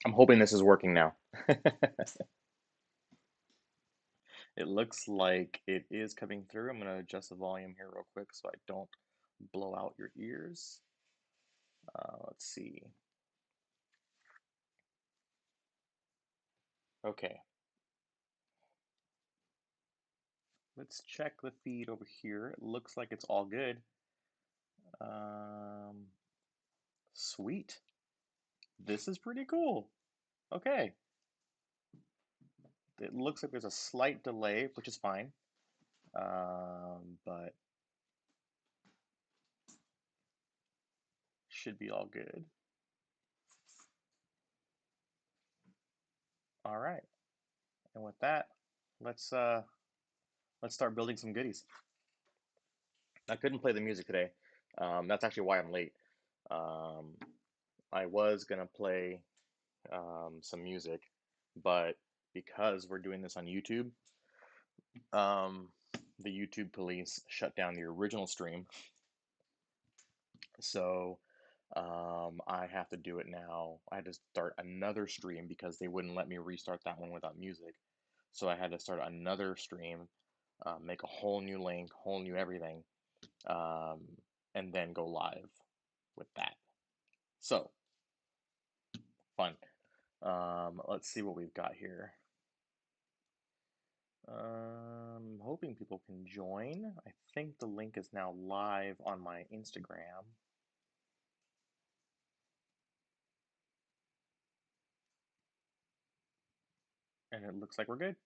I'm hoping this is working now. It looks like it is coming through. I'm going to adjust the volume here real quick so I don't blow out your ears. Let's see. Okay. Let's check the feed over here. It looks like it's all good. Sweet. This is pretty cool. Okay. It looks like there's a slight delay, which is fine. But should be all good. All right. And with that, let's start building some goodies. I couldn't play the music today. That's actually why I'm late. Um, I was gonna play some music, but because we're doing this on YouTube, um, the YouTube police shut down the original stream, so I have to do it now. I had to start another stream because they wouldn't let me restart that one without music. So I had to start another stream, make a whole new link, whole new everything, um, and then go live with that. So fun. Let's see what we've got here. Hoping people can join. I think the link is now live on my Instagram. And it looks like we're good.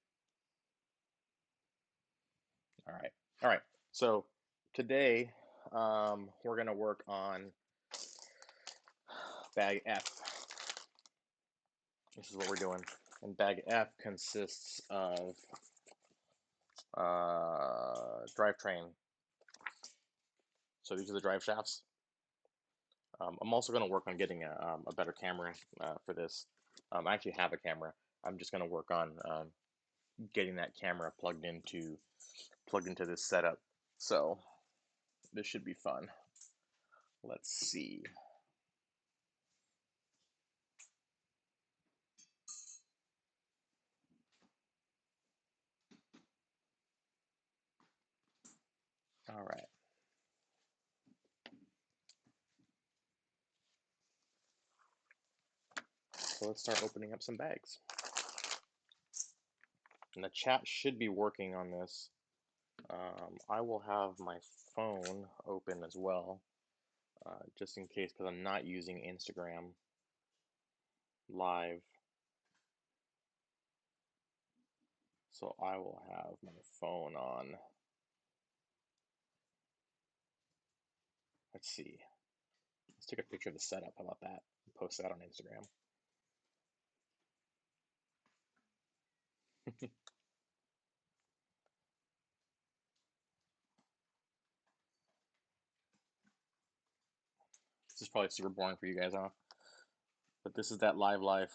All right. All right. So today we're going to work on bag F. This is what we're doing. And bag F consists of drivetrain. So these are the drive shafts. I'm also going to work on getting a better camera for this. I actually have a camera. I'm just going to work on getting that camera plugged into this setup. So this should be fun. Let's see. All right. So let's start opening up some bags. And the chat should be working on this. I will have my phone open as well, just in case, because I'm not using Instagram live. So I will have my phone on. Let's see. Let's take a picture of the setup. How about that? Post that on Instagram. This is probably super boring for you guys, huh? But this is that live life.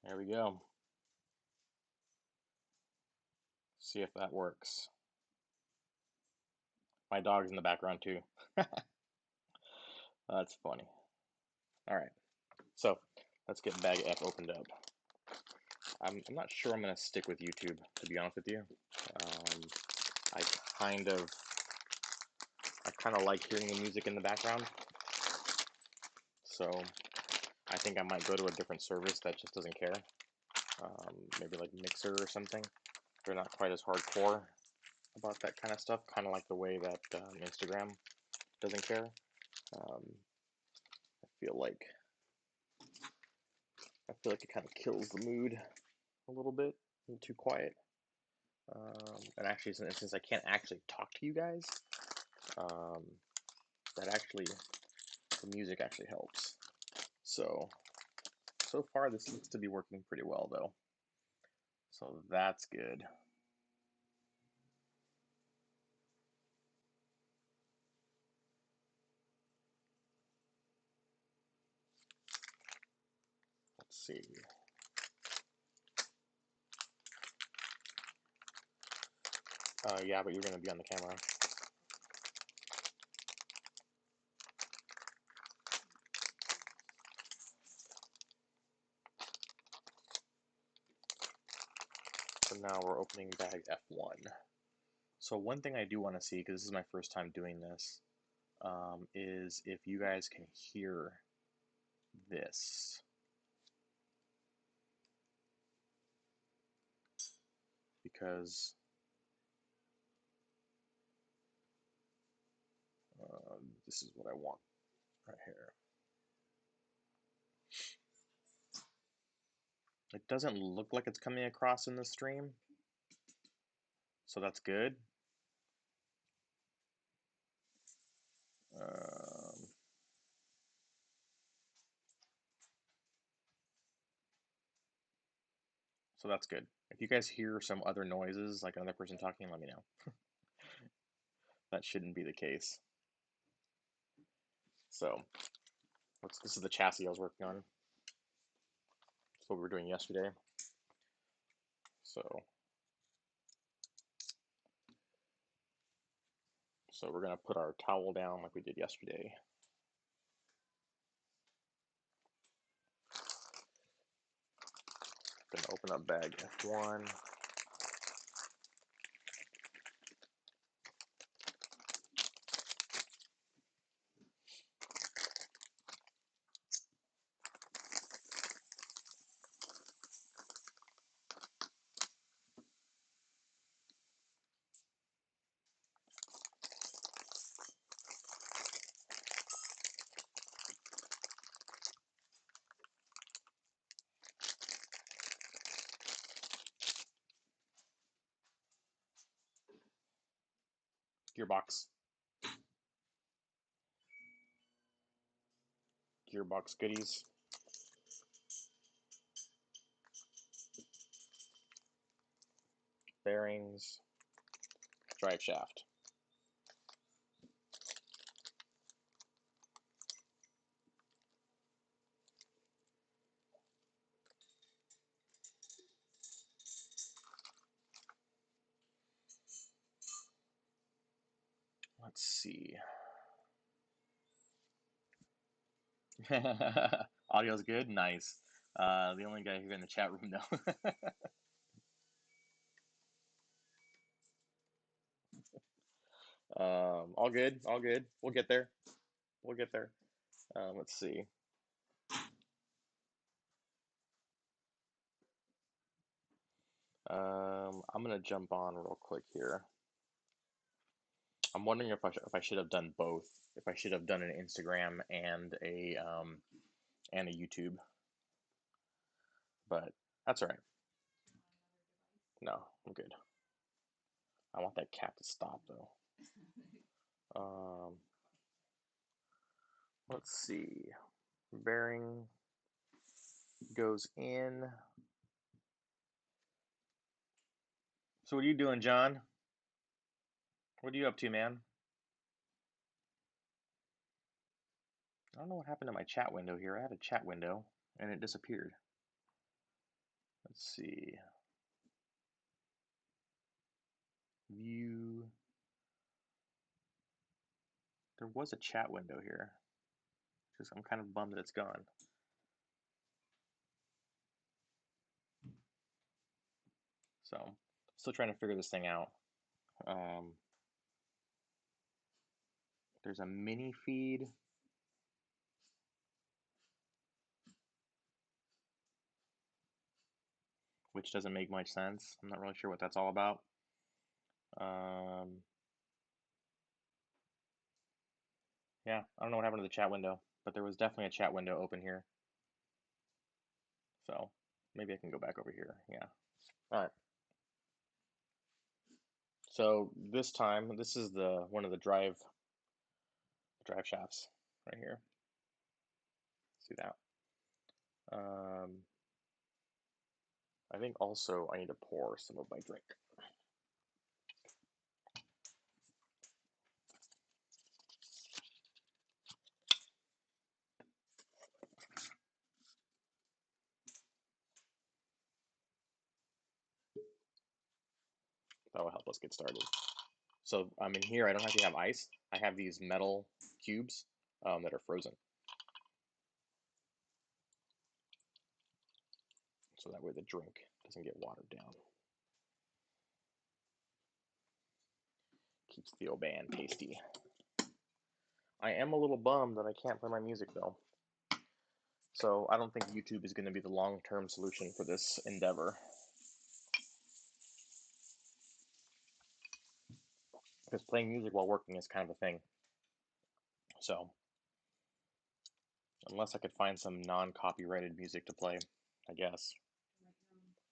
There we go. See if that works. My dog's in the background too. That's funny. All right, so let's get bag F opened up. I'm not sure I'm gonna stick with YouTube, to be honest with you. Um, I kind of like hearing the music in the background, so I think I might go to a different service that just doesn't care. Maybe like Mixer or something. They're not quite as hardcore about that kind of stuff, kind of like the way that Instagram doesn't care. Um, I feel like it kind of kills the mood a little bit, a little too quiet. And actually, since I can't actually talk to you guys, um, that actually the music actually helps. So far this looks to be working pretty well though. So that's good. see. Yeah, but you're gonna be on the camera. So now we're opening bag F1. So one thing I do want to see, because this is my first time doing this, is if you guys can hear this. Because this is what I want right here. It doesn't look like it's coming across in the stream, so that's good. So that's good. If you guys hear some other noises, like another person talking, let me know. That shouldn't be the case. So, this is the chassis I was working on. That's what we were doing yesterday. So we're gonna put our towel down like we did yesterday. Gonna open up bag F1. Gearbox. Gearbox goodies. Bearings. Drive shaft. Let's see. Audio's good? Nice. The only guy here in the chat room, though. All good, all good. We'll get there. We'll get there. Let's see. I'm gonna jump on real quick here. I'm wondering if I should have done both. If I should have done an Instagram and a YouTube, but that's all right. No, I'm good. I want that cat to stop though. Let's see. Bearing goes in. So what are you doing, John? What are you up to, man? I don't know what happened to my chat window here. I had a chat window and it disappeared. Let's see. View. There was a chat window here. Just I'm kind of bummed that it's gone. So still trying to figure this thing out. There's a mini feed. Which doesn't make much sense. I'm not really sure what that's all about. Yeah, I don't know what happened to the chat window, but there was definitely a chat window open here. So maybe I can go back over here. Yeah. All right. So this time, this is the one of the drive shafts right here. See that? I think also I need to pour some of my drink. help us get started. So in here, I don't actually have ice. I have these metal cubes that are frozen. So that way the drink doesn't get watered down. Keeps the Oban tasty. I am a little bummed that I can't play my music though. So I don't think YouTube is going to be the long-term solution for this endeavor. Because playing music while working is kind of a thing. So unless I could find some non-copyrighted music to play, I guess.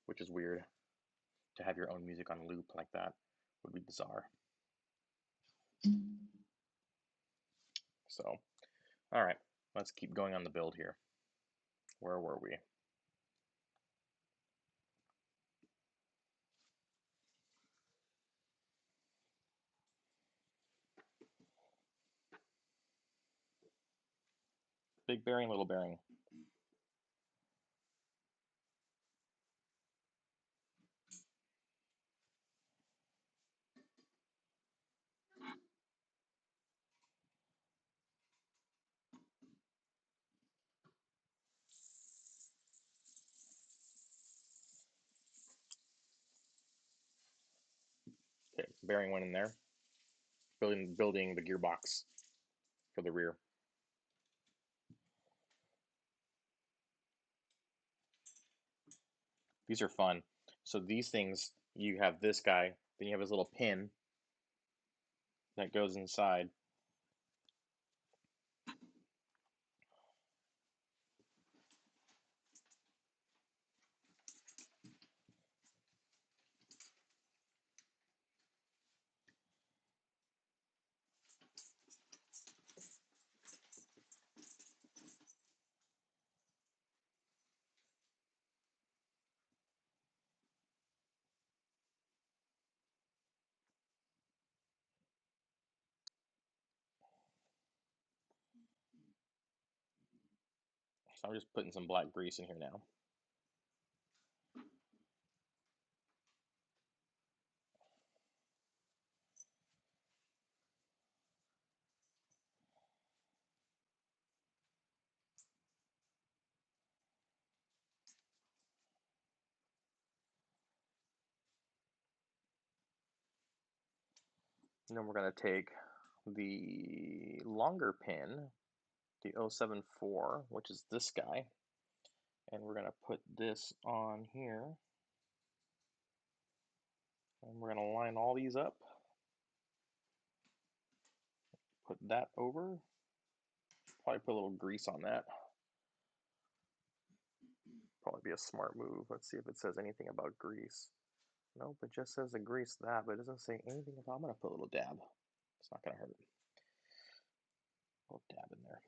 Which is weird. To have your own music on loop like that would be bizarre. So, all right, let's keep going on the build here. Where were we? Big bearing, little bearing. Okay, bearing went in there. Building the gearbox for the rear. These are fun. So these things, you have this guy, then you have his little pin that goes inside. So I'm just putting some black grease in here now. And then we're going to take the longer pin, the 074, which is this guy, and we're going to put this on here. And we're going to line all these up. Put that over. Probably put a little grease on that. Probably be a smart move. Let's see if it says anything about grease. Nope, it just says to grease that, but it doesn't say anything about. I'm going to put a little dab. It's not going to hurt. A little dab in there.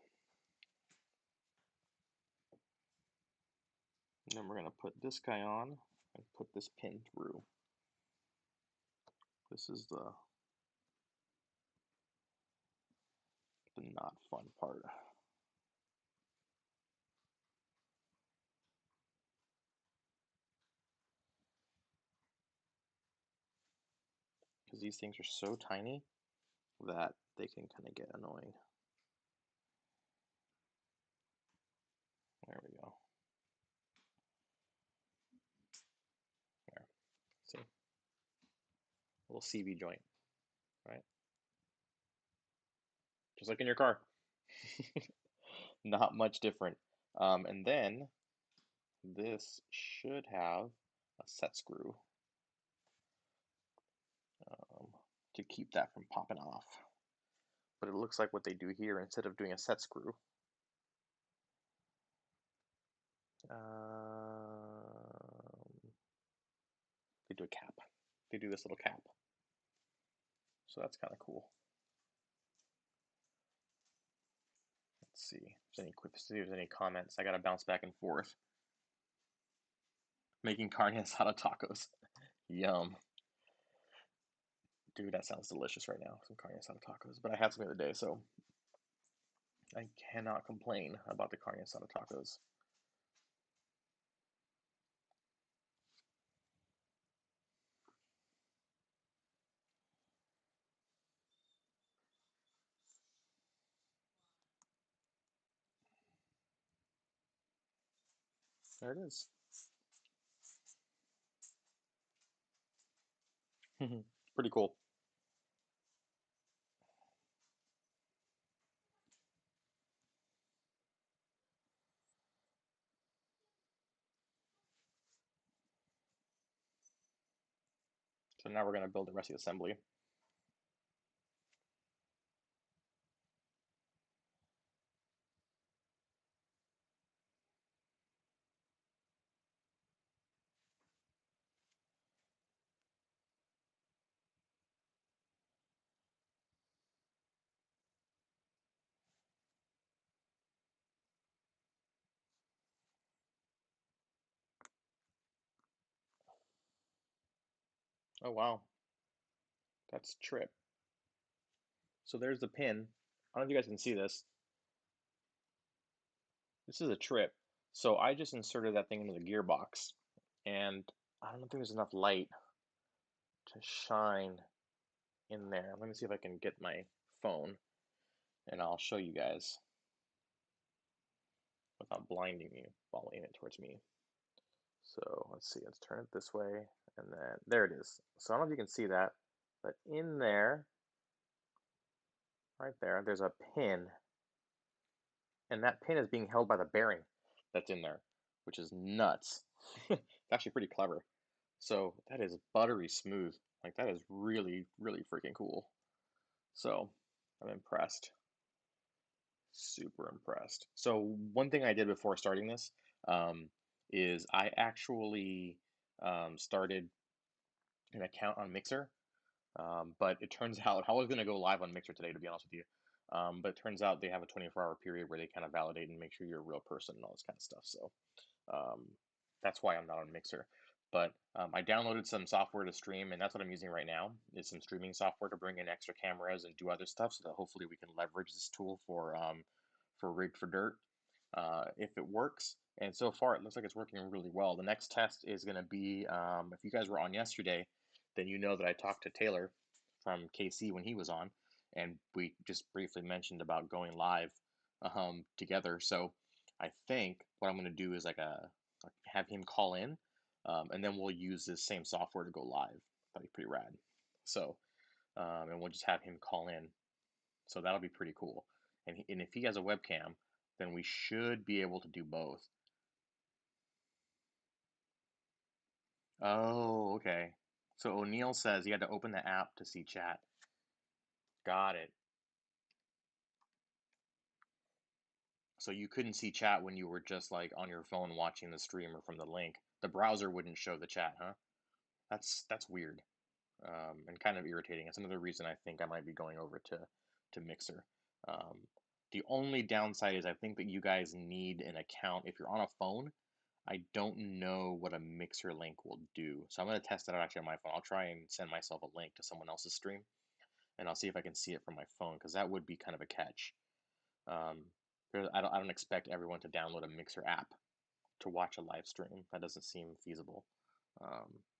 And then we're going to put this guy on and put this pin through. This is the not fun part. Because these things are so tiny that they can kind of get annoying. There we go. There. See? A little CV joint, right? Just like in your car. Not much different. And then this should have a set screw to keep that from popping off. But it looks like what they do here, instead of doing a set screw, they do a cap. They do this little cap. So that's kind of cool. Let's see if there's any comments. I gotta bounce back and forth. Making carne asada tacos. Yum. Dude, that sounds delicious right now. Some carne asada tacos. But I had some the other day, so I cannot complain about the carne asada tacos. There it is. Pretty cool. So now we're going to build the rest of the assembly. Oh wow, that's trip. So there's the pin. I don't know if you guys can see this. This is a trip. So I just inserted that thing into the gearbox, and I don't think there's enough light to shine in there. Let me see if I can get my phone, and I'll show you guys without blinding you while aiming it towards me. So let's see, let's turn it this way, and then there it is. So I don't know if you can see that, but in there, right there, there's a pin, and that pin is being held by the bearing that's in there, which is nuts. It's actually pretty clever. So that is buttery smooth. Like that is really, really freaking cool. So I'm impressed. Super impressed. So one thing I did before starting this is I actually started an account on Mixer. But it turns out I was going to go live on Mixer today, to be honest with you. But it turns out they have a 24-hour period where they kind of validate and make sure you're a real person and all this kind of stuff. So um, that's why I'm not on Mixer. But I downloaded some software to stream, and that's what I'm using right now. Is some streaming software to bring in extra cameras and do other stuff, so that hopefully we can leverage this tool for Rig for Dirt if it works. And so far, it looks like it's working really well. The next test is going to be if you guys were on yesterday, then you know that I talked to Taylor from KC when he was on, and we just briefly mentioned about going live together. So I think what I'm going to do is have him call in, and then we'll use this same software to go live. That'd be pretty rad. So and we'll just have him call in. So that'll be pretty cool. And if he has a webcam, then we should be able to do both. Oh, okay. So O'Neill says he had to open the app to see chat. Got it. So you couldn't see chat when you were just like on your phone watching the stream or from the link. The browser wouldn't show the chat, huh? That's weird, and kind of irritating. It's another reason I think I might be going over to Mixer. Um, the only downside is I think that you guys need an account. If you're on a phone, I don't know what a Mixer link will do. So I'm going to test it out actually on my phone. I'll try and send myself a link to someone else's stream, and I'll see if I can see it from my phone because that would be kind of a catch. Um, I don't expect everyone to download a Mixer app to watch a live stream. That doesn't seem feasible.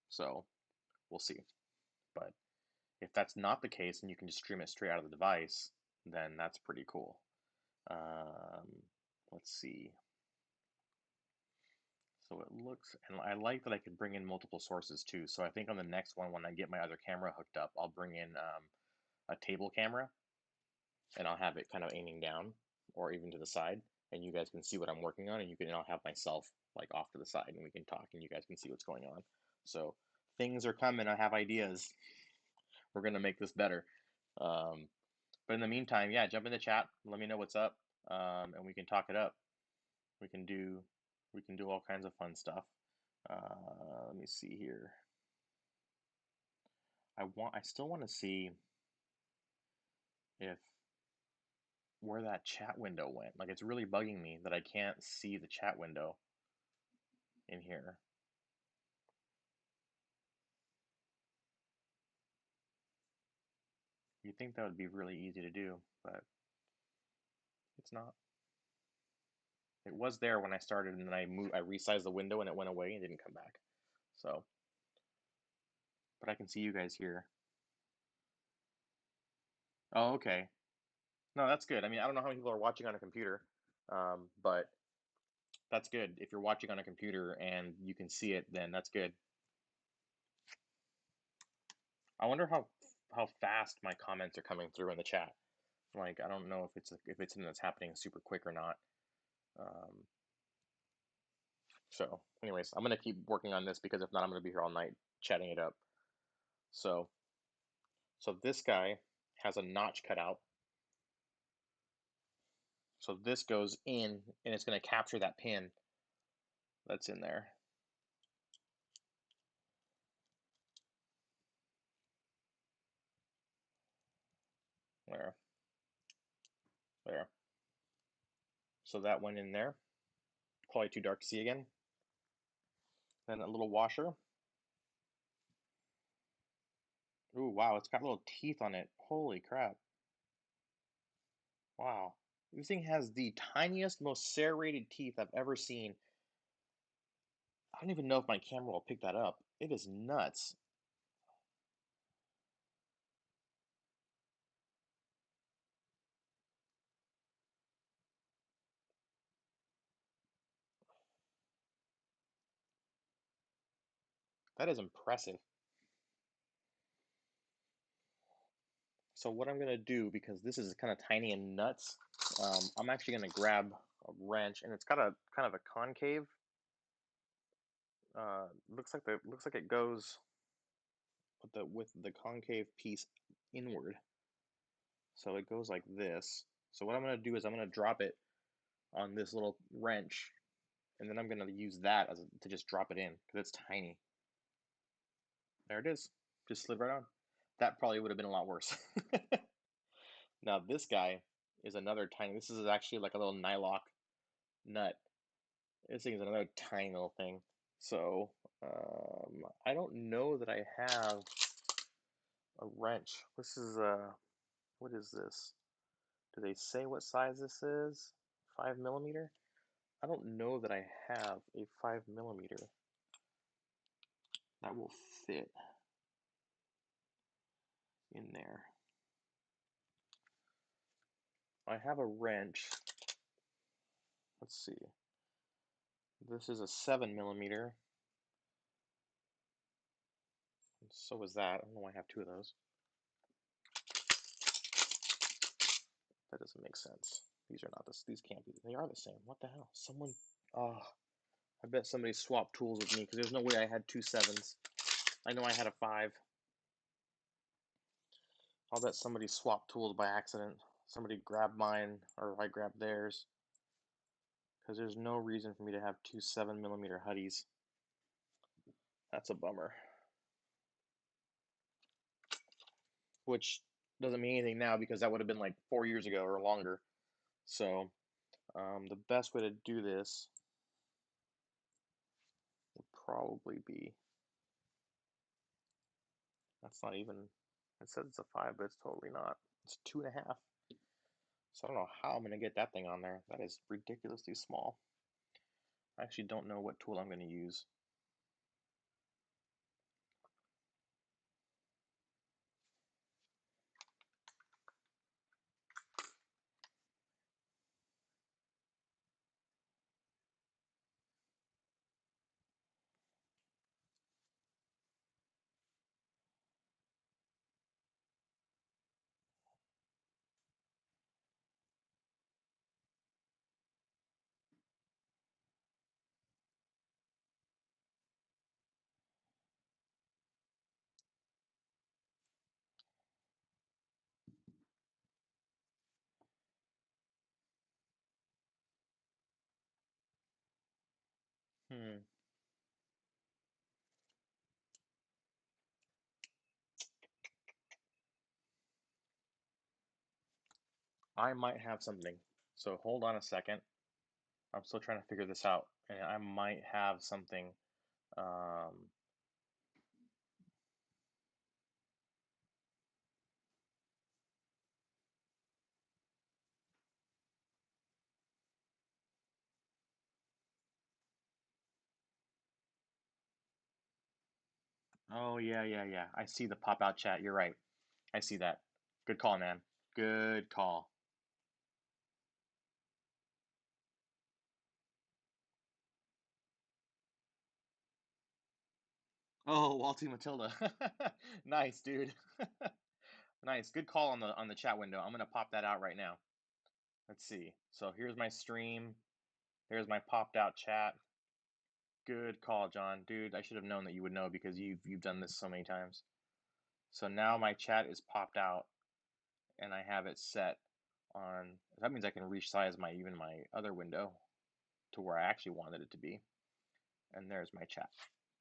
So we'll see. But if that's not the case and you can just stream it straight out of the device, then that's pretty cool. Um, let's see. So it looks, and I like that I could bring in multiple sources too. So I think on the next one, when I get my other camera hooked up, I'll bring in a table camera and I'll have it kind of aiming down or even to the side, and you guys can see what I'm working on, and you can, and I'll have myself like off to the side, and we can talk, and you guys can see what's going on. So things are coming. I have ideas. We're gonna make this better. Um, but in the meantime, yeah, jump in the chat. Let me know what's up, and we can talk it up. We can do we can do all kinds of fun stuff. Let me see here. I still want to see if where that chat window went. Like it's really bugging me that I can't see the chat window in here. You'd think that would be really easy to do, but it's not. It was there when I started, and then I resized the window, and it went away and didn't come back. So, but I can see you guys here. Oh, okay. No, that's good. I mean, I don't know how many people are watching on a computer, but That's good. If you're watching on a computer and you can see it, then that's good. I wonder how fast my comments are coming through in the chat. Like, I don't know if it's something that's happening super quick or not. Um, so, anyways, I'm gonna keep working on this because if not, I'm gonna be here all night chatting it up. So, so this guy has a notch cut out. So this goes in, and it's gonna capture that pin that's in there. There, there. So that went in there. Probably too dark to see again. Then a little washer. Ooh, wow, it's got little teeth on it. Holy crap. Wow. This thing has the tiniest, most serrated teeth I've ever seen. I don't even know if my camera will pick that up. It is nuts. That is impressive. So what I'm gonna do, because this is kind of tiny and nuts, I'm actually gonna grab a wrench, and it's got a kind of a concave. Looks like it goes with the concave piece inward. So it goes like this. So what I'm gonna do is I'm gonna drop it on this little wrench, and then I'm gonna use that to just drop it in because it's tiny. There it is. Just slid right on. That probably would have been a lot worse. Now this guy is another tiny. This is actually like a little nylock nut. This thing is another tiny little thing. So I don't know that I have a wrench. This is what is this? Do they say what size this is? 5 millimeter? I don't know that I have a 5 millimeter that will fit in there. I have a wrench. Let's see. This is a 7 millimeter. So is that. I don't know why I have two of those. That doesn't make sense. These are not this. These can't be. They are the same. What the hell? Someone. Oh, I bet somebody swapped tools with me because there's no way I had two sevens. I know I had a 5. I'll bet somebody swapped tools by accident. Somebody grabbed mine, or I grabbed theirs. Because there's no reason for me to have two 7 millimeter huddies. That's a bummer. Which doesn't mean anything now because that would have been like 4 years ago or longer. So the best way to do this would probably be, that's not even, it says it's a 5, but it's totally not. It's 2.5. So I don't know how I'm going to get that thing on there. That is ridiculously small. I actually don't know what tool I'm going to use. I might have something. So hold on a second. I'm still trying to figure this out. And I might have something. Um, oh, yeah, yeah, yeah. I see the pop out chat. You're right. I see that. Good call, man. Good call. Oh, Walty Matilda. Nice, dude. Nice. Good call on the chat window. I'm gonna pop that out right now. Let's see. So here's my stream. There's my popped out chat. Good call, John. Dude, I should have known that you would know because you've done this so many times. So now my chat is popped out and I have it set on. That means I can resize my other window to where I actually wanted it to be. And there's my chat.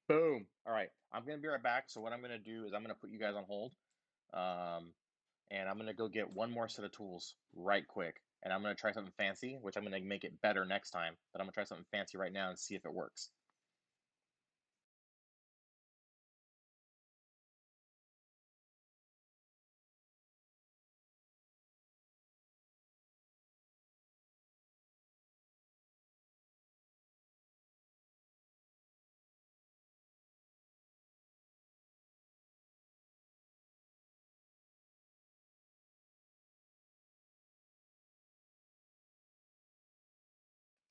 Boom. All right. I'm gonna be right back. So what I'm gonna do is I'm gonna put you guys on hold. Um, and I'm gonna go get one more set of tools right quick. And I'm gonna try something fancy, which I'm gonna make it better next time. But I'm gonna try something fancy right now and see if it works.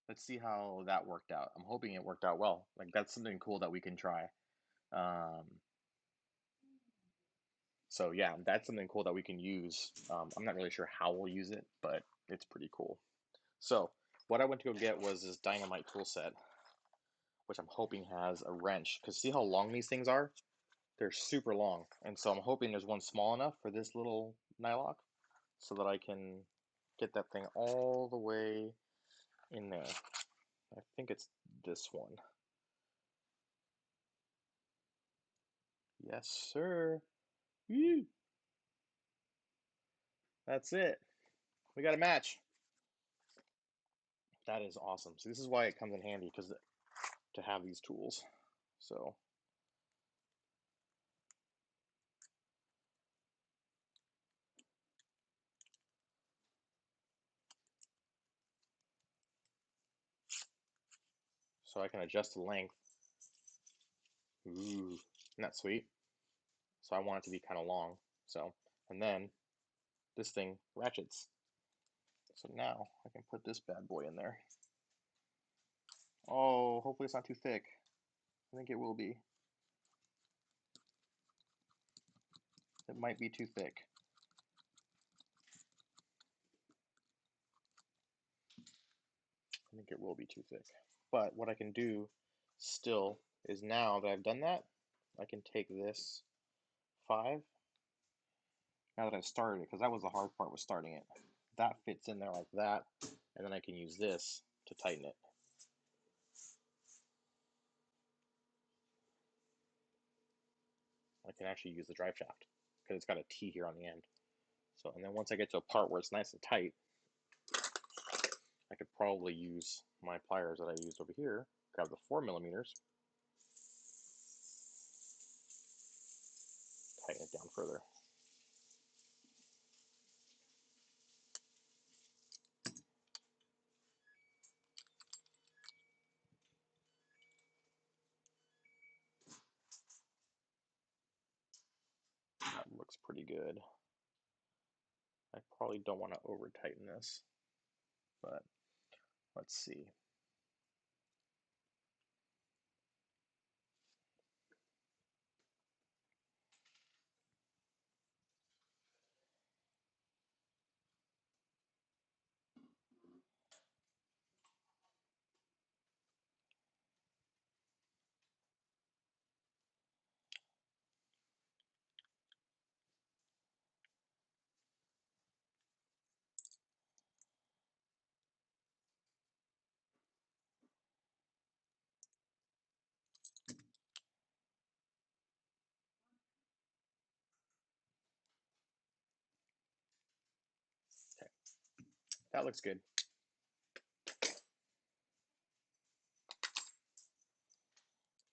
Let's see how that worked out. I'm hoping it worked out well. Like that's something cool that we can try. Um, so yeah, that's something cool that we can use. I'm not really sure how we'll use it, but it's pretty cool. So what I went to go get was this dynamite tool set, which I'm hoping has a wrench. Because see how long these things are? They're super long. And so I'm hoping there's one small enough for this little nylock so that I can get that thing all the way in there. I think it's this one. Yes, sir. Woo! That's it. We got a match. That is awesome. So this is why it comes in handy because to have these tools. So I can adjust the length. Ooh, isn't that sweet? So I want it to be kind of long. So, and then this thing ratchets. So now I can put this bad boy in there. Oh, hopefully it's not too thick. I think it will be. It might be too thick. I think it will be too thick. But what I can do still is now that I've done that, I can take this 5, now that I've started it, because that was the hard part, was starting it. That fits in there like that, and then I can use this to tighten it. I can actually use the drive shaft because it's got a T here on the end. So, and then once I get to a part where it's nice and tight, I could probably use my pliers that I used over here, grab the 4mm, tighten it down further. That looks pretty good. I probably don't want to over tighten this, but let's see. Okay, that looks good.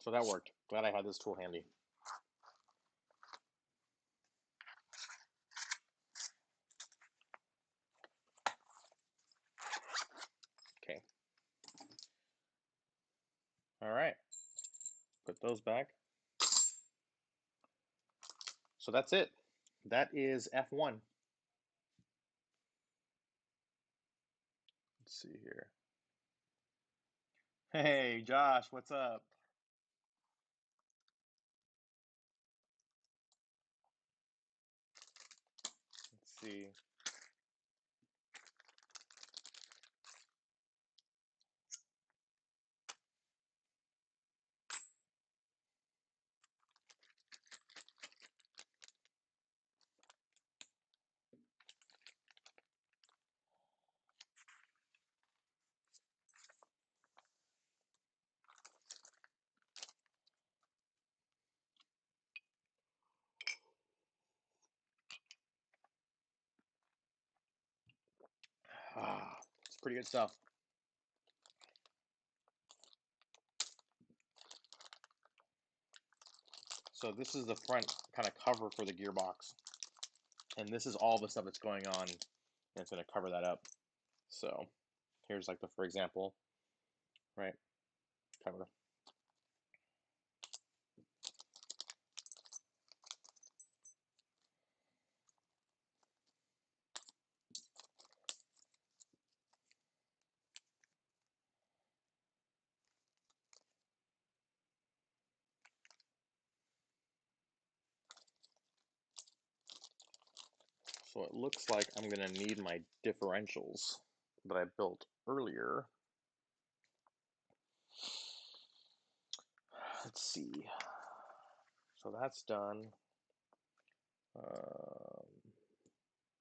So that worked. Glad I had this tool handy. Okay. All right. Put those back. So that's it. That is F1. Let's see here. Hey, Josh, what's up? see. Ah, it's pretty good stuff. So this is the front kind of cover for the gearbox. And this is all the stuff that's going on, and it's going to cover that up. So here's like for example, right, cover. So it looks like I'm going to need my differentials that I built earlier. Let's see. So that's done.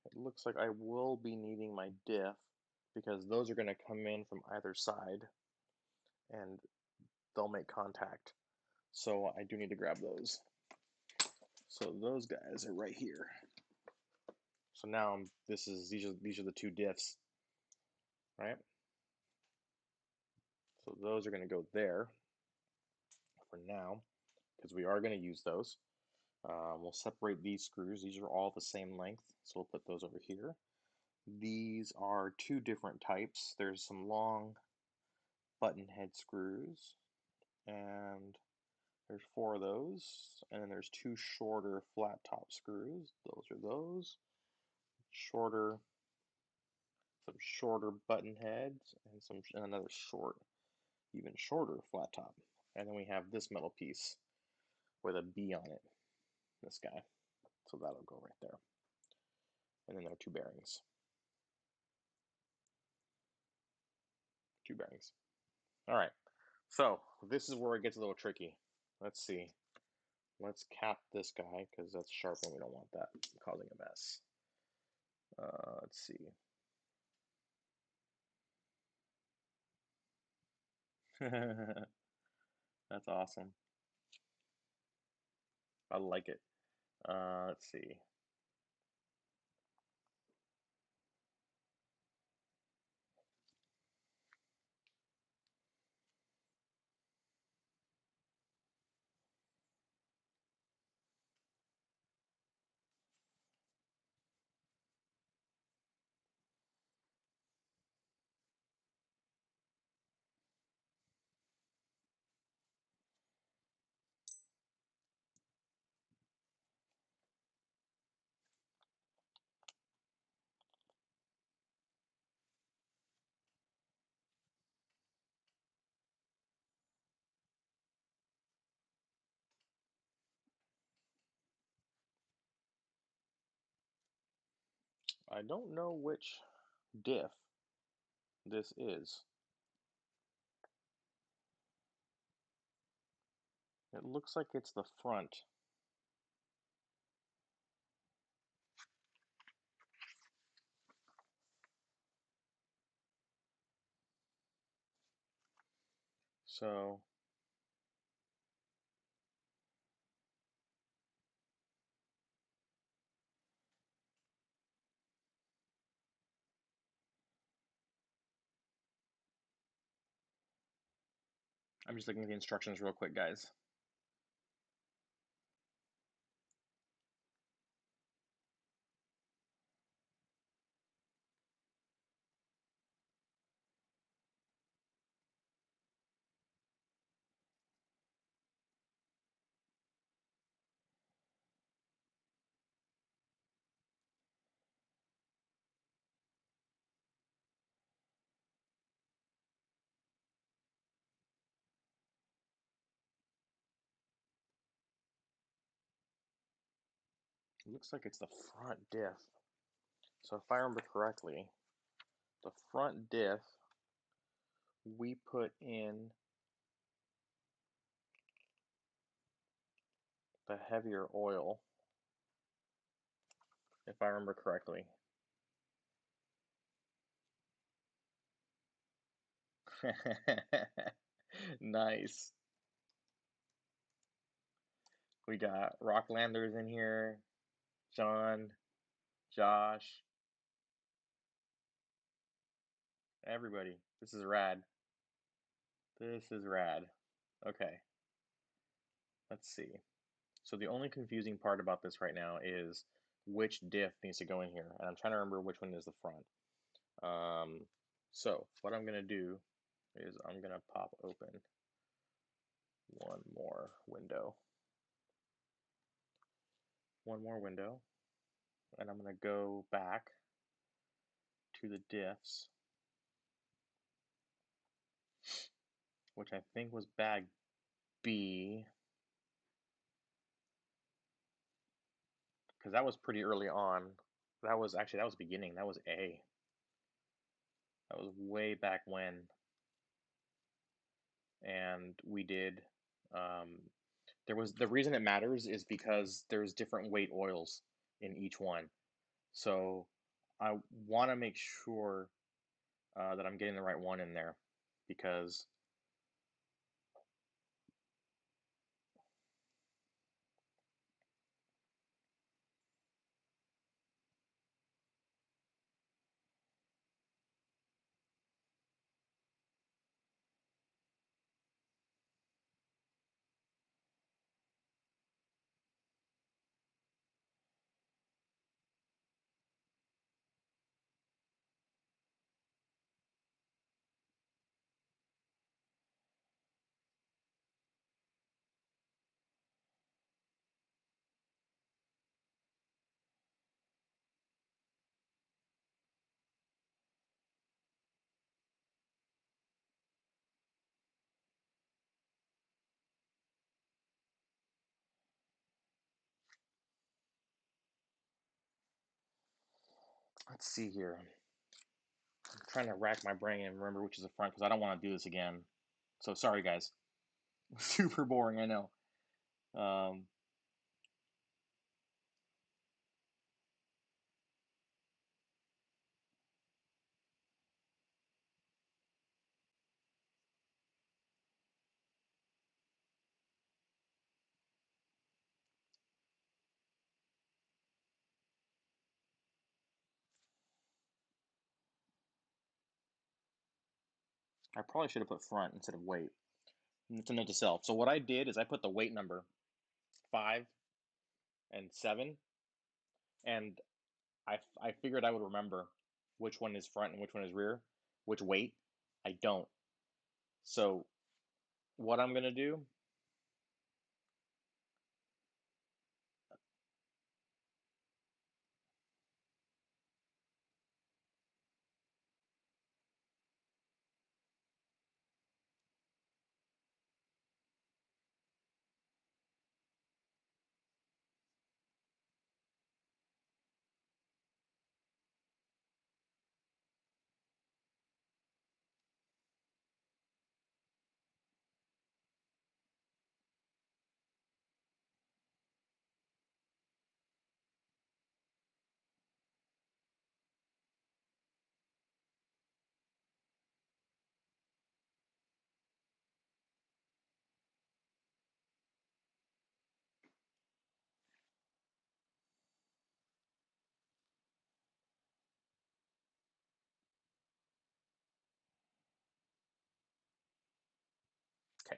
It looks like I will be needing my diff because those are going to come in from either side and they'll make contact. So I do need to grab those. So those guys are right here. So now these are the two diffs, right? So those are going to go there for now because we are going to use those. We'll separate these screws. These are all the same length, so we'll put those over here. These are two different types. There's some long button head screws, and there's 4 of those, and then there's 2 shorter flat top screws. Those are those. Shorter, some shorter button heads, and another even shorter flat top. And then we have this metal piece with a B on it, this guy. So that'll go right there. And then there are 2 bearings. 2 bearings. All right. So this is where it gets a little tricky. Let's see. Let's cap this guy because that's sharp and we don't want that causing a mess. Let's see. That's awesome. I like it. Let's see. I don't know which diff this is. It looks like it's the front. So I'm just looking at the instructions real quick, guys. It looks like it's the front diff. So if I remember correctly, the front diff, we put in the heavier oil, if I remember correctly. Nice. We got Rocklanders in here, John, Josh, everybody. This is rad. This is rad. Okay, let's see. So the only confusing part about this right now is which diff needs to go in here, and I'm trying to remember which one is the front. Um, so what I'm gonna do is I'm gonna pop open one more window, and I'm gonna go back to the diffs, which I think was bag B, because that was pretty early on. That was beginning. That was A. That was way back when, and we did. Um, there was the reason it matters is because there's different weight oils in each one. So I want to make sure that I'm getting the right one in there because let's see here. I'm trying to rack my brain and remember which is the front because I don't want to do this again. So sorry, guys. Super boring, I know. Um, I probably should have put front instead of weight. It's a note to self. So what I did is I put the weight number 5 and 7, and I figured I would remember which one is front and which one is rear, which weight. I don't. So what I'm gonna do? Okay.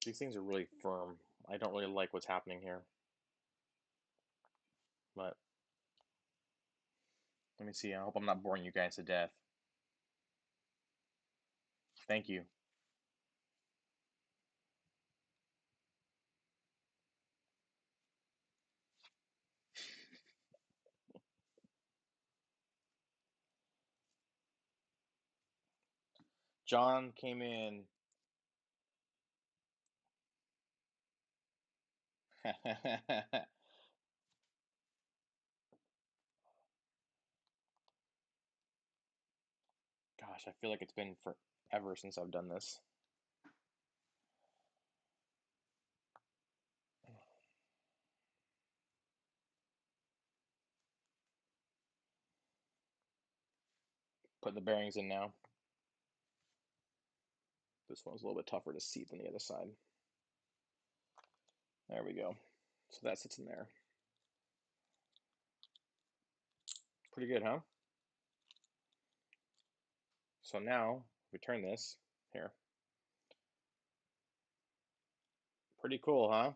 These things are really firm. I don't really like what's happening here, but let me see. I hope I'm not boring you guys to death. Thank you. John came in. Gosh, I feel like it's been forever since I've done this. Put the bearings in now. This one's a little bit tougher to see than the other side. There we go. So that sits in there. Pretty good, huh? So now, if we turn this, here. Pretty cool, huh?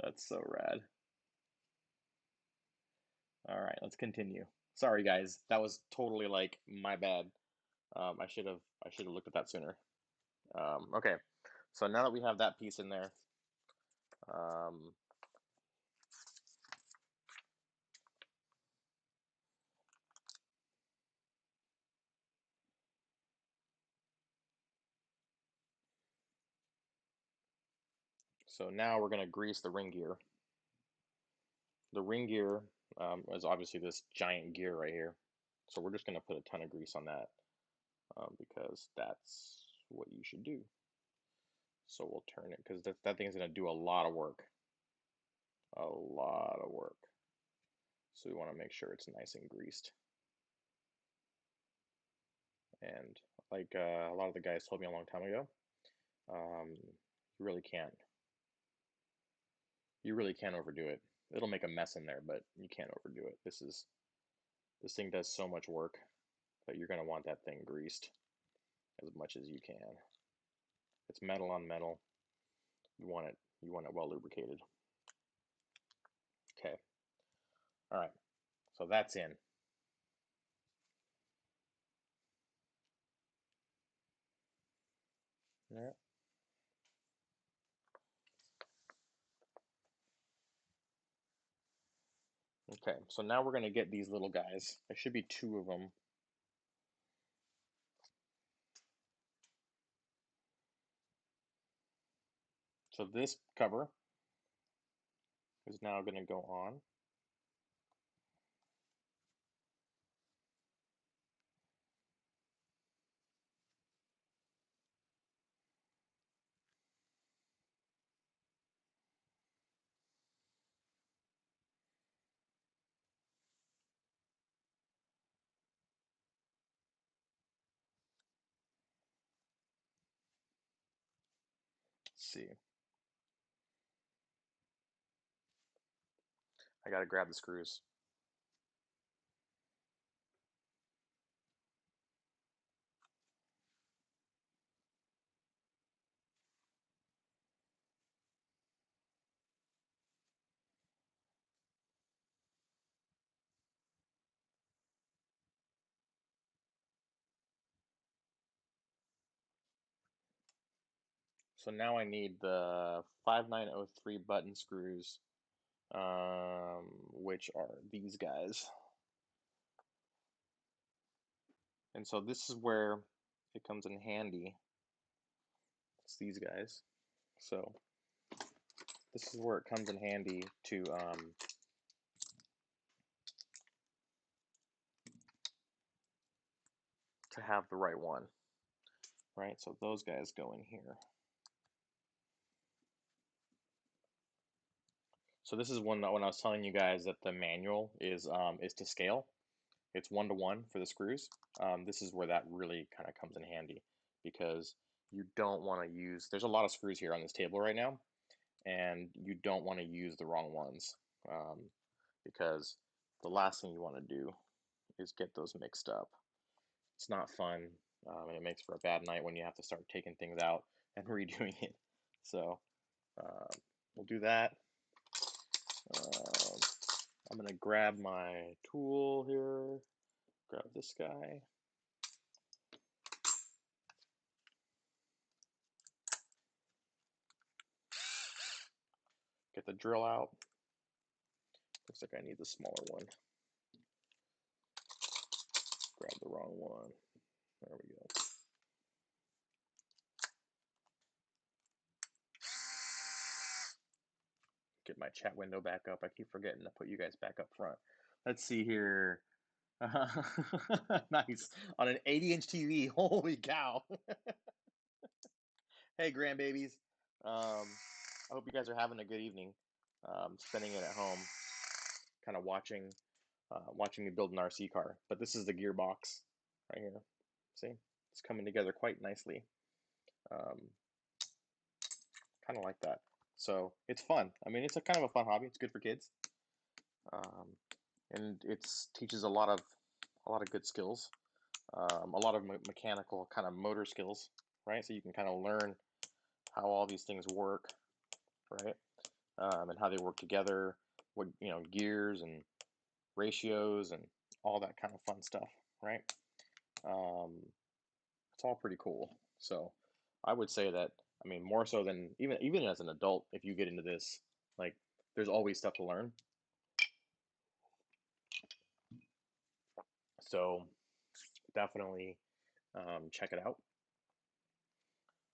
That's so rad. All right, let's continue. Sorry, guys. That was totally like my bad. I should have looked at that sooner. Okay, so now that we have that piece in there, um, so now we're gonna grease the ring gear. The ring gear is obviously this giant gear right here. So we're just gonna put a ton of grease on that because that's what you should do. So we'll turn it because that thing is gonna do a lot of work. A lot of work. So we want to make sure it's nice and greased. And like a lot of the guys told me a long time ago, you really can't. You really can't overdo it. It'll make a mess in there, but you can't overdo it. This thing does so much work that you're gonna want that thing greased as much as you can. It's metal on metal. You want it well lubricated. Okay. All right. So that's in. Yeah. Okay. So now we're gonna get these little guys. There should be two of them. So this cover is now gonna go on. Let's see. I gotta grab the screws. So now I need the 5903 button screws, which are these guys. And so this is where it comes in handy. It's these guys. So this is where it comes in handy to have the right one, right? So those guys go in here. So this is when I was telling you guys that the manual is to scale. It's 1-to-1 for the screws. This is where that really kind of comes in handy because you don't want to use, there's a lot of screws here on this table right now, and you don't want to use the wrong ones because the last thing you want to do is get those mixed up. It's not fun, and it makes for a bad night when you have to start taking things out and redoing it. So we'll do that. I'm gonna grab my tool here, grab this guy. Get the drill out. Looks like I need the smaller one. Grab the wrong one. There we go. Get my chat window back up. I keep forgetting to put you guys back up front. Let's see here. Nice. On an 80-inch TV. Holy cow. Hey, grandbabies. I hope you guys are having a good evening. Spending it at home, kind of watching me build an RC car. But this is the gearbox right here. See? It's coming together quite nicely. Kind of like that. So it's fun. I mean, it's a kind of a fun hobby. It's good for kids. And it teaches a lot of good skills, a lot of mechanical kind of motor skills, right? So you can kind of learn how all these things work, right? And how they work together, what gears and ratios and all that kind of fun stuff, right? It's all pretty cool. So I would say that, I mean, more so than even as an adult, if you get into this, like, there's always stuff to learn. So definitely check it out.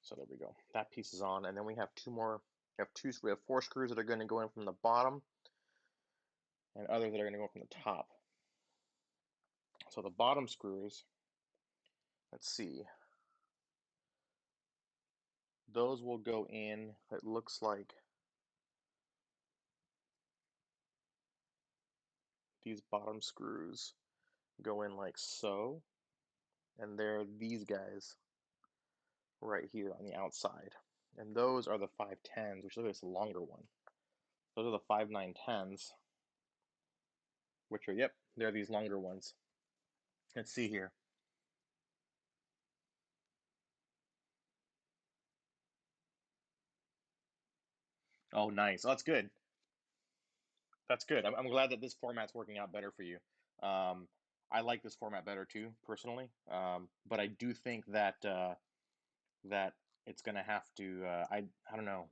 So there we go. That piece is on, and then we have two more. We have 4 screws that are going to go in from the bottom, and others that are going to go from the top. So the bottom screws, let's see, those will go in. It looks like these bottom screws go in like so, and they're these guys right here on the outside, and those are the 510s, which looks like it's a longer one. Those are the 5/9/10s, which are, yep, they're these longer ones. Let's see here. Oh, nice. Oh, that's good. That's good. I'm glad that this format's working out better for you. Um, I like this format better too, personally. But I do think that that it's gonna have to. I don't know.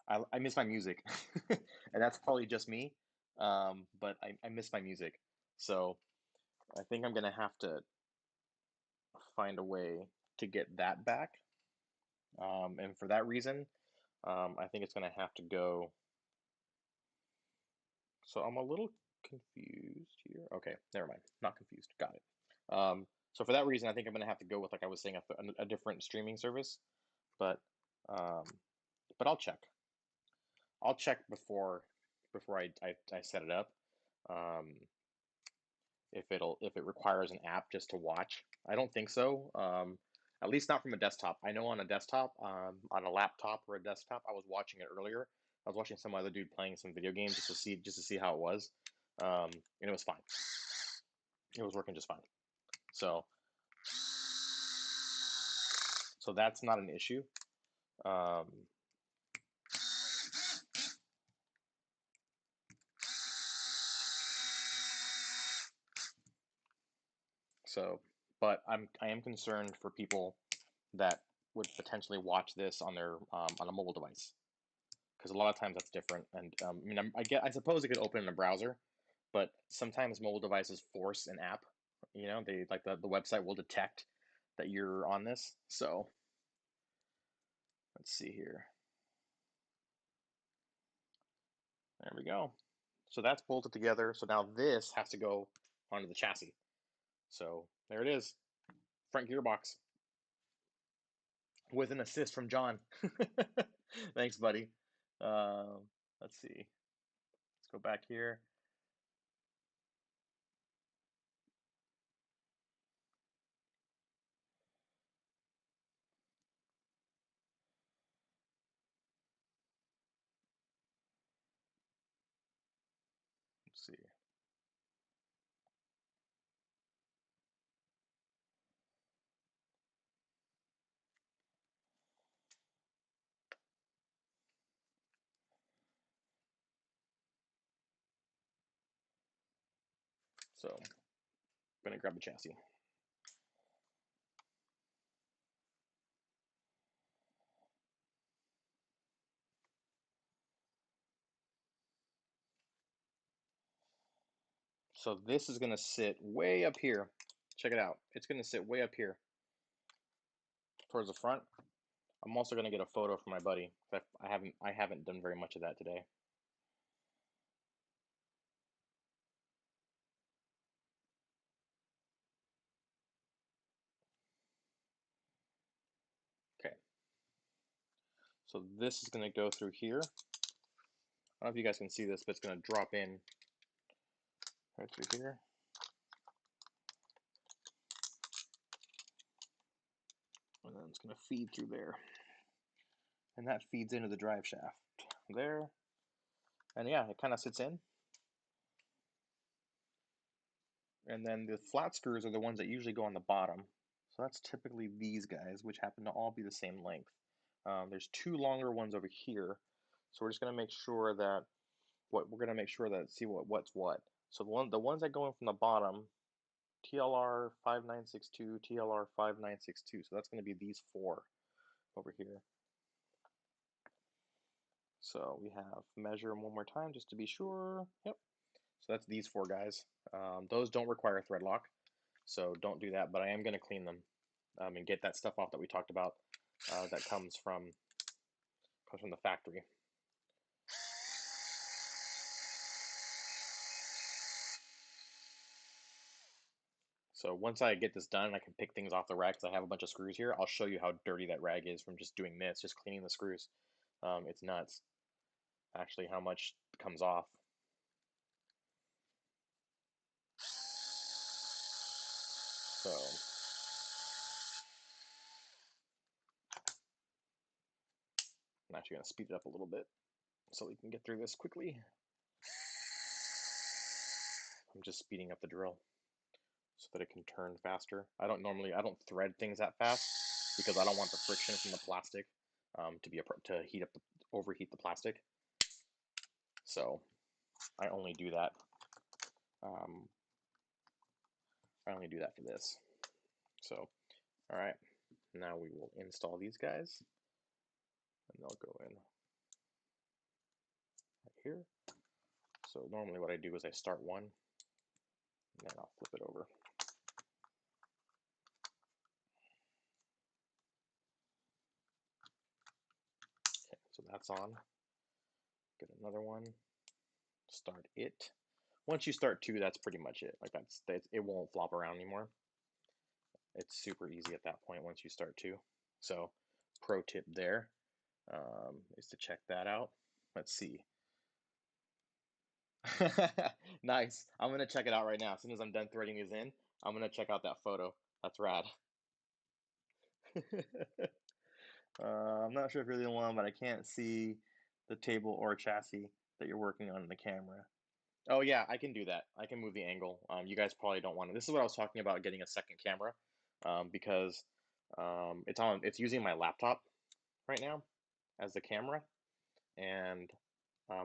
I miss my music, and that's probably just me. But I miss my music, so I think I'm gonna have to find a way to get that back. And for that reason, I think it's gonna have to go. So I'm a little confused here. Okay, never mind. Not confused. Got it. So for that reason, I think I'm gonna have to go with, like I was saying, a different streaming service. But um, but I'll check. I'll check before I set it up. Um, if it requires an app just to watch. I don't think so. At least not from a desktop. I know on a desktop, on a laptop or a desktop, I was watching it earlier. I was watching some other dude playing some video games just to see how it was, and it was fine. It was working just fine. So that's not an issue. Um, so, but I am concerned for people that would potentially watch this on their on a mobile device, because a lot of times that's different. And I mean, I suppose it could open in a browser, but sometimes mobile devices force an app. They like the website will detect that you're on this. So let's see here. There we go. So that's bolted together. So now this has to go onto the chassis. So there it is, front gearbox with an assist from John. Thanks, buddy. Let's see. Let's go back here. Let's see. So I'm gonna grab the chassis. So this is going to sit way up here. Check it out. It's going to sit way up here towards the front. I'm also going to get a photo from my buddy. I haven't done very much of that today. Okay. So this is going to go through here. I don't know if you guys can see this, but it's going to drop in right through here. And then it's going to feed through there. And that feeds into the drive shaft there. And yeah, it kind of sits in. And then the flat screws are the ones that usually go on the bottom. So that's typically these guys, which happen to all be the same length. There's two longer ones over here. So we're just going to make sure that see what's what. So the ones that go in from the bottom, TLR 5962, TLR 5962. So that's going to be these four over here. So we have measure them one more time just to be sure. Yep. So that's these four guys. Those don't require thread lock, so don't do that. But I am going to clean them and get that stuff off that we talked about that comes from the factory. So once I get this done, I can pick things off the rack because I have a bunch of screws here. I'll show you how dirty that rag is from just doing this, just cleaning the screws. It's nuts, actually, how much comes off. So I'm actually going to speed it up a little bit so we can get through this quickly. I'm just speeding up the drill so that it can turn faster. I don't thread things that fast because I don't want the friction from the plastic to overheat the plastic. So I only do that. I only do that for this. So, all right, now we will install these guys, and they'll go in right here. So normally what I do is I start one, and then I'll flip it over. Okay, so that's on. Get another one. Start it. Once you start two, that's pretty much it. Like it won't flop around anymore. It's super easy at that point once you start two. So pro tip there is to check that out. Let's see. Nice. I'm gonna check it out right now. As soon as I'm done threading these in, I'm gonna check out that photo. That's rad. I'm not sure if you're the only one, but I can't see the table or chassis that you're working on in the camera. Oh yeah, I can do that. I can move the angle. You guys probably don't want to. This is what I was talking about, getting a second camera, because it's using my laptop right now as the camera, and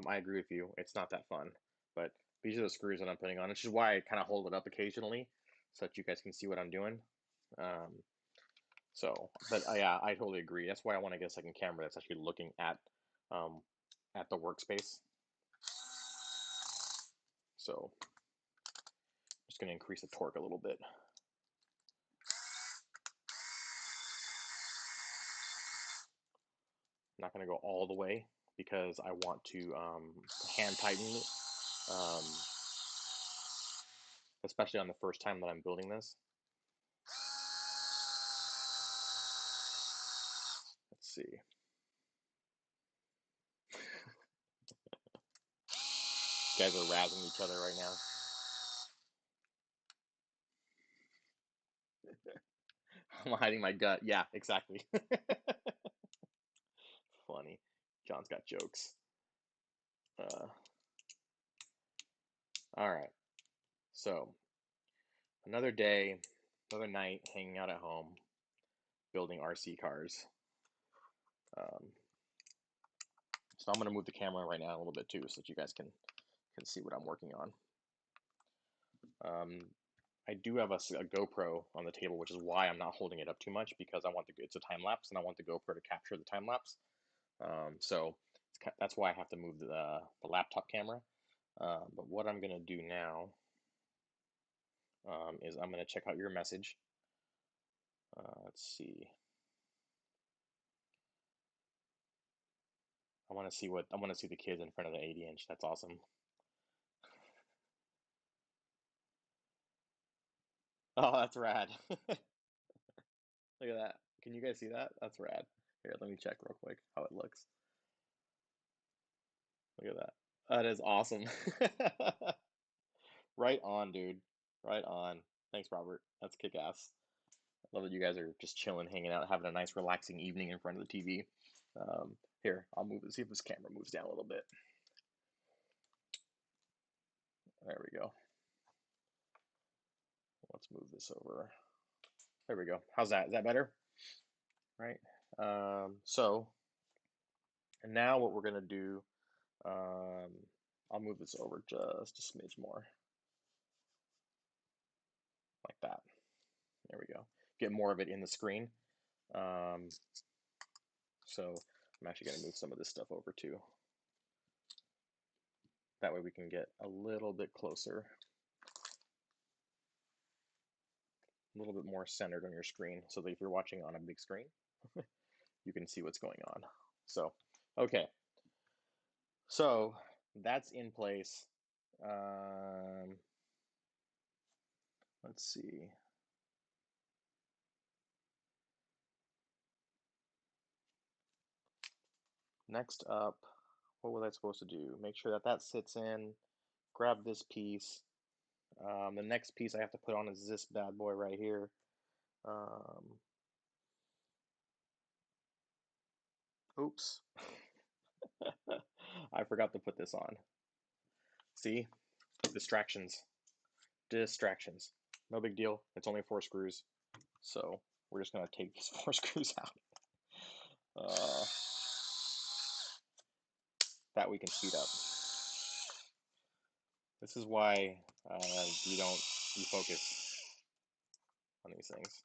I agree with you. It's not that fun, but these are the screws that I'm putting on, which is why I kind of hold it up occasionally so that you guys can see what I'm doing. Um, but yeah, I totally agree. That's why I want to get a second camera that's actually looking um, at the workspace. So I'm just going to increase the torque a little bit. I'm not going to go all the way because I want to hand tighten it, especially on the first time that I'm building this. Let's see. You guys are razzing each other right now. I'm hiding my gut. Yeah, exactly. Funny. John's got jokes. Uh, all right. So another day, another night, hanging out at home, building RC cars. Um, so I'm gonna move the camera right now a little bit too, so that you guys can see what I'm working on. I do have a GoPro on the table, which is why I'm not holding it up too much, because it's a time lapse and I want the GoPro to capture the time lapse. So that's why I have to move the laptop camera. But what I'm gonna do now is I'm going to check out your message. Let's see. I want to see the kids in front of the 80-inch. That's awesome. Oh, that's rad. Look at that. Can you guys see that? That's rad. Here, let me check real quick how it looks. Look at that. That is awesome. Right on, dude. Right on. Thanks, Robert. That's kick-ass. I love that you guys are just chilling, hanging out, having a nice, relaxing evening in front of the TV. Here, I'll move it. See if this camera moves down a little bit. There we go. Let's move this over. There we go. How's that? Is that better? Right. So, and now what we're gonna do, I'll move this over just a smidge more, like that. There we go. Get more of it in the screen. So I'm actually gonna move some of this stuff over too. That way we can get a little bit closer, a little bit more centered on your screen, so that if you're watching on a big screen, you can see what's going on. So, okay. So that's in place. Let's see. Next up, what was I supposed to do? Make sure that that sits in, grab this piece. The next piece I have to put on is this bad boy right here. Oops. I forgot to put this on. See? Distractions. Distractions. No big deal. It's only 4 screws. So we're just going to take these 4 screws out. That we can speed up. This is why you focus on these things.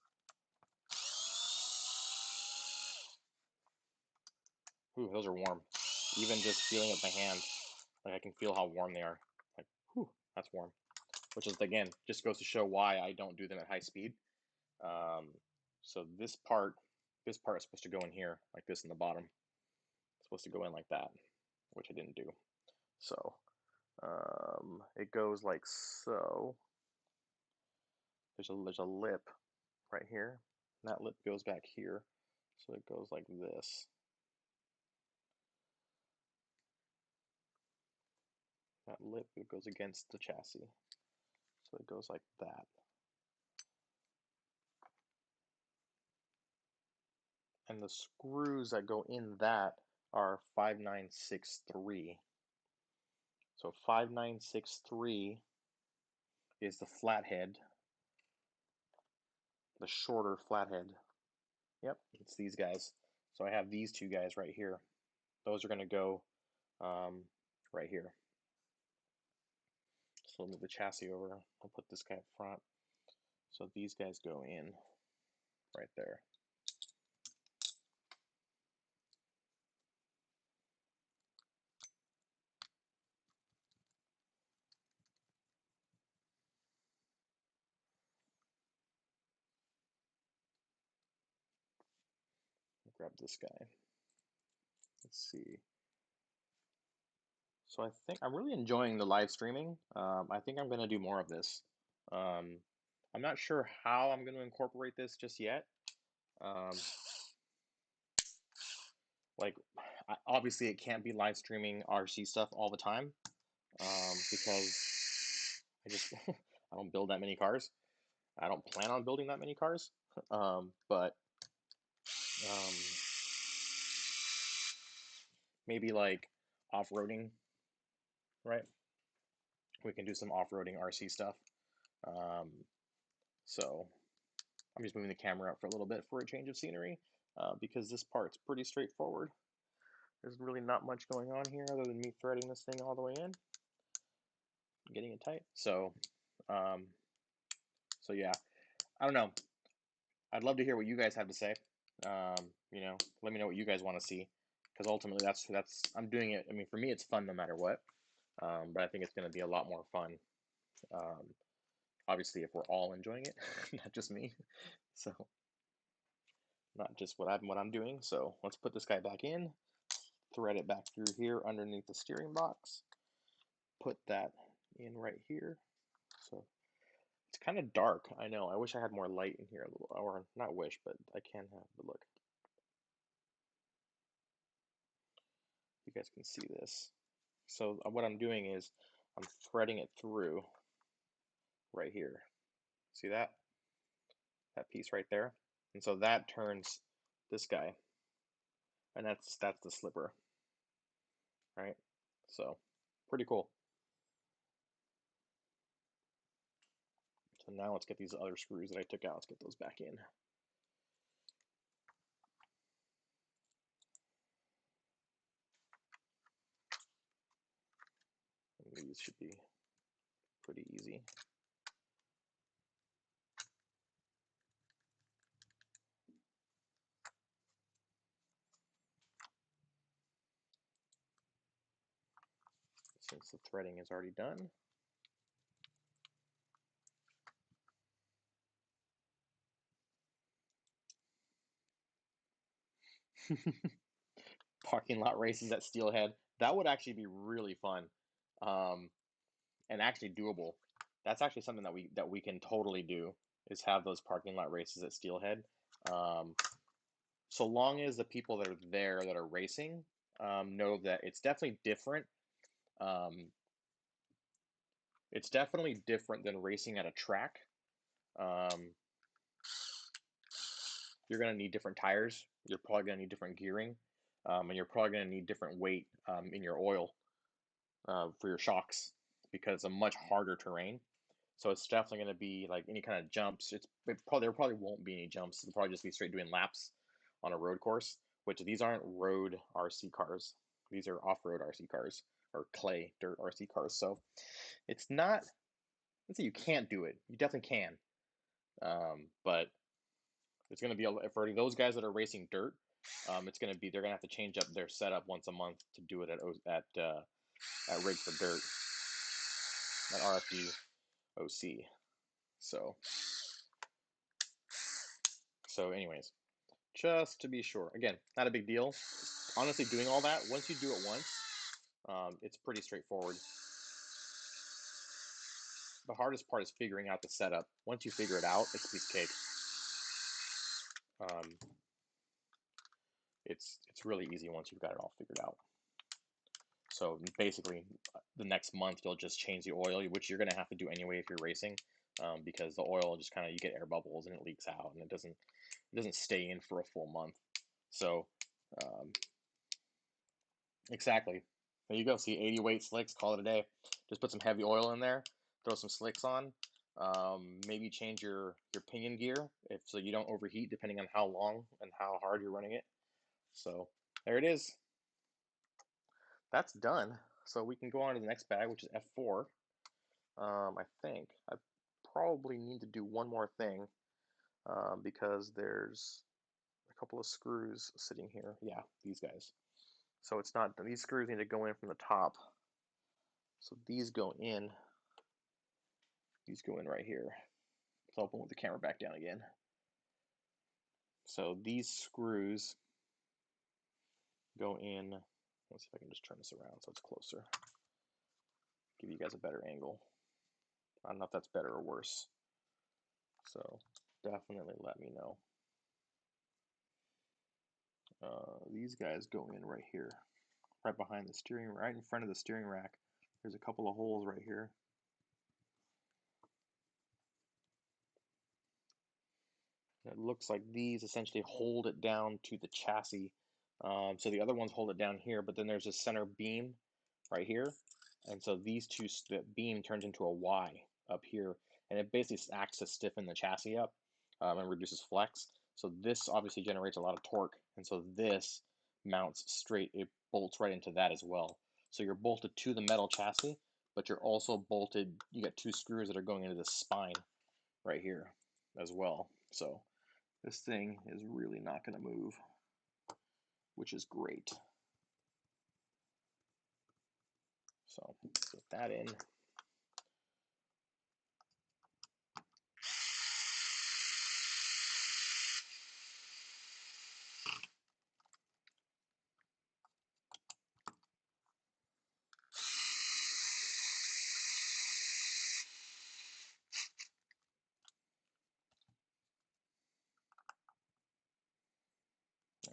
Ooh, those are warm. Even just feeling with my hand, like I can feel how warm they are. Like, whew, that's warm. Which is, again, just goes to show why I don't do them at high speed. So this part is supposed to go in here, like this in the bottom. It's supposed to go in like that, which I didn't do. So it goes like so. There's a lip right here, and that lip goes back here. So it goes like this. That lip, it goes against the chassis. So it goes like that. And the screws that go in that are 5963. So 5963 is the flathead, the shorter flathead. Yep, it's these guys. So I have these two guys right here. Those are going to go right here. So I'll move the chassis over. I'll put this guy up front. So these guys go in right there. I'll grab this guy. Let's see. So I think I'm really enjoying the live streaming. I think I'm going to do more of this. I'm not sure how I'm going to incorporate this just yet. Like, obviously, it can't be live streaming RC stuff all the time because I just I don't build that many cars. I don't plan on building that many cars. But maybe like off-roading, right? We can do some off-roading RC stuff. So I'm just moving the camera up for a little bit for a change of scenery because this part's pretty straightforward. There's really not much going on here other than me threading this thing all the way in, getting it tight. So yeah, I don't know. I'd love to hear what you guys have to say. Let me know what you guys want to see, because ultimately that's I'm doing it. I mean, for me, it's fun no matter what. But I think it's going to be a lot more fun. Obviously, if we're all enjoying it, not just me. So not just what I'm doing. So let's put this guy back in, thread it back through here underneath the steering box, put that in right here. So it's kind of dark. I know. I wish I had more light in here a little, or not wish, but I can have. But look, you guys can see this. So what I'm doing is I'm threading it through right here. See that? That piece right there? And so that turns this guy, and that's the slipper, right? So pretty cool. So now let's get these other screws that I took out. Let's get those back in. And these should be pretty easy. Since the threading is already done. Parking lot races at Steelhead. That would actually be really fun, and actually doable. That's actually something that we can totally do, is have those parking lot races at Steelhead. So long as the people that are there that are racing know that it's definitely different. It's definitely different than racing at a track. You're going to need different tires. You're probably going to need different gearing, and you're probably going to need different weight in your oil for your shocks, because it's a much harder terrain. So it's definitely going to be like any kind of jumps. There probably won't be any jumps. It'll probably just be straight doing laps on a road course, which these aren't road RC cars. These are off-road RC cars, or clay dirt RC cars. So it's not, let's say you can't do it. You definitely can. But it's going to be, for those guys that are racing dirt, it's going to be, they're going to have to change up their setup once a month to do it at Rig for Dirt, at RFD OC. So anyways, just to be sure. Again, not a big deal. Honestly, doing all that, once you do it once, it's pretty straightforward. The hardest part is figuring out the setup. Once you figure it out, it's a piece of cake. It's really easy once you've got it all figured out. So basically, the next month you'll just change the oil, which you're going to have to do anyway if you're racing, because the oil just kind of, you get air bubbles and it leaks out, and it doesn't stay in for a full month. So exactly, there you go. See, 80 weight slicks, call it a day. Just put some heavy oil in there, throw some slicks on. Maybe change your pinion gear so you don't overheat, depending on how long and how hard you're running it. So there it is. That's done. So we can go on to the next bag, which is F4. I think I probably need to do one more thing, because there's a couple of screws sitting here. Yeah, these guys. So it's not, these screws need to go in from the top. So these go in. These go in right here. So I'll put the camera back down again. So these screws go in. Let's see if I can just turn this around so it's closer. Give you guys a better angle. I don't know if that's better or worse. So definitely let me know. These guys go in right here, right behind the steering, right in front of the steering rack. There's a couple of holes right here. It looks like these essentially hold it down to the chassis. So the other ones hold it down here, but then there's a center beam right here. And so these two, the beam turns into a Y up here, and it basically acts to stiffen the chassis up and reduces flex. So this obviously generates a lot of torque, and so this mounts straight, it bolts right into that as well. So you're bolted to the metal chassis, but you're also bolted, you got two screws that are going into the spine right here as well. So this thing is really not going to move, which is great. So put that in.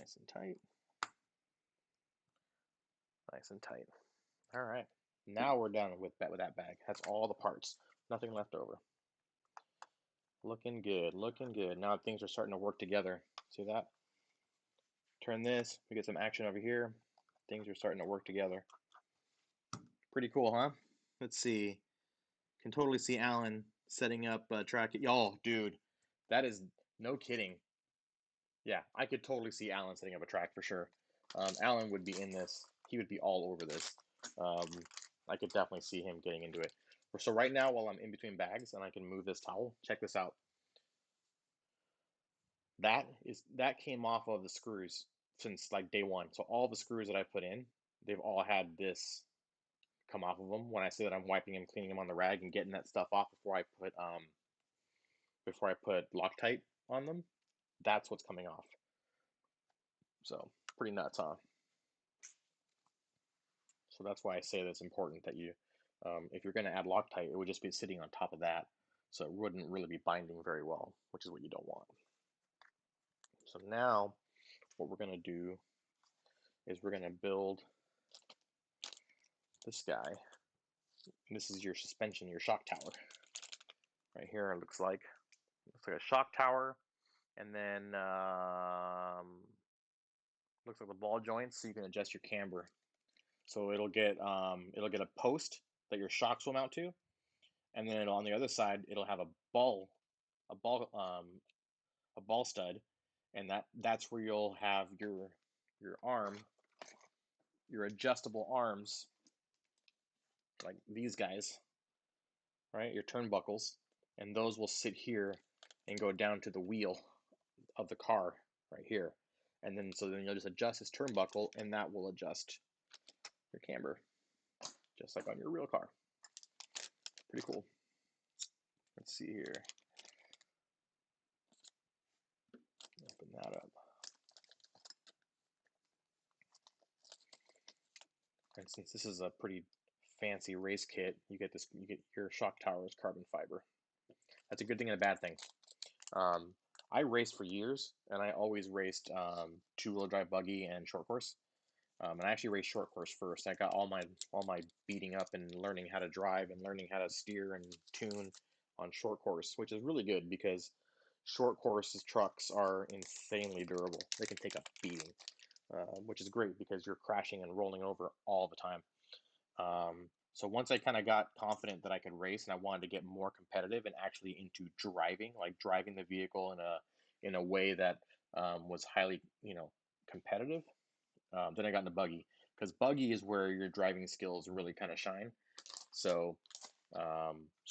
Nice and tight. Nice and tight. All right. Now we're done with that bag. That's all the parts. Nothing left over. Looking good, looking good. Now things are starting to work together. See that? Turn this, we get some action over here. Things are starting to work together. Pretty cool, huh? Let's see. Can totally see Alan setting up Trucky. Oh, dude, that is no kidding. Yeah, I could totally see Alan setting up a track for sure. Alan would be in this. He would be all over this. I could definitely see him getting into it. So right now, while I'm in between bags and I can move this towel, check this out. That came off of the screws since like day one. So all the screws that I put in, they've all had this come off of them. When I say that I'm wiping them, cleaning them on the rag, and getting that stuff off before I put Loctite on them, that's what's coming off. So pretty nuts, huh? So that's why I say that it's important that you, if you're going to add Loctite, it would just be sitting on top of that, so it wouldn't really be binding very well, which is what you don't want. So now, what we're going to do is we're going to build this guy. This is your suspension, your shock tower. Right here, it looks like a shock tower, and then looks like the ball joints, so you can adjust your camber. So it'll get a post that your shocks will mount to, and then on the other side it'll have a ball stud, and that's where you'll have your arm, your adjustable arms, like these guys, right? Your turnbuckles, and those will sit here and go down to the wheel of the car right here. And then so then you'll just adjust this turnbuckle, and that will adjust your camber, just like on your real car. Pretty cool. Let's see here. Open that up. And since this is a pretty fancy race kit, you get your shock tower is carbon fiber. That's a good thing and a bad thing. I raced for years, and I always raced two-wheel drive buggy and short course. And I actually raced short course first. I got all my beating up and learning how to drive and learning how to steer and tune on short course, which is really good because short course trucks are insanely durable. They can take a beating, which is great because you're crashing and rolling over all the time. So once I kind of got confident that I could race and I wanted to get more competitive and actually into driving, like driving the vehicle in a way that was highly, competitive, then I got into buggy, because buggy is where your driving skills really kind of shine. So,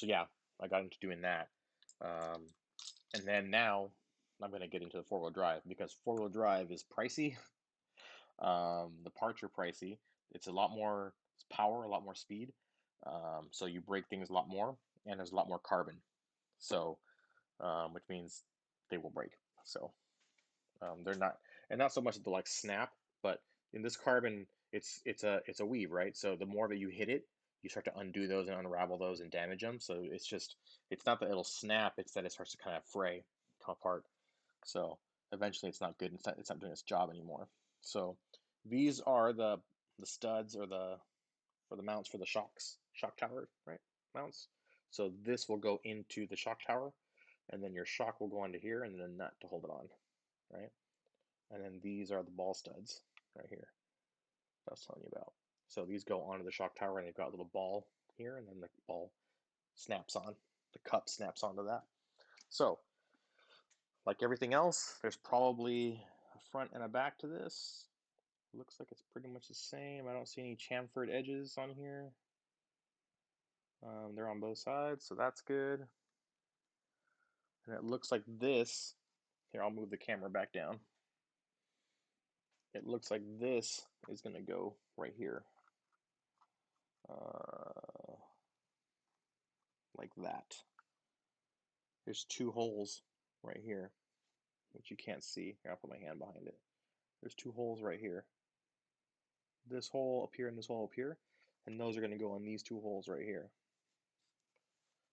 yeah, I got into doing that, and then now I'm going to get into the four-wheel drive because four-wheel drive is pricey. The parts are pricey. It's a lot more power, a lot more speed. So you break things a lot more, and there's a lot more carbon. So, which means they will break. So they're not so much that they'll like snap, but in this carbon, it's a weave, right? So the more that you hit it, you start to undo those and unravel those and damage them. So it's not that it'll snap, it's that it starts to kind of fray, come apart. So eventually, it's not good. It's not doing its job anymore. So these are the studs or the mounts for the shock tower, right? Mounts. So this will go into the shock tower, and then your shock will go onto here, and then a nut to hold it on, right? And then these are the ball studs right here that I was telling you about. So these go onto the shock tower, and they've got a little ball here, and then the ball snaps on. The cup snaps onto that. So, like everything else, there's probably a front and a back to this. Looks like it's pretty much the same. I don't see any chamfered edges on here. They're on both sides, so that's good. And it looks like this. Here, I'll move the camera back down. It looks like this is going to go right here. Like that. There's two holes right here, which you can't see. Here, I'll put my hand behind it. There's two holes right here. This hole up here and this hole up here. And those are going to go in these two holes right here.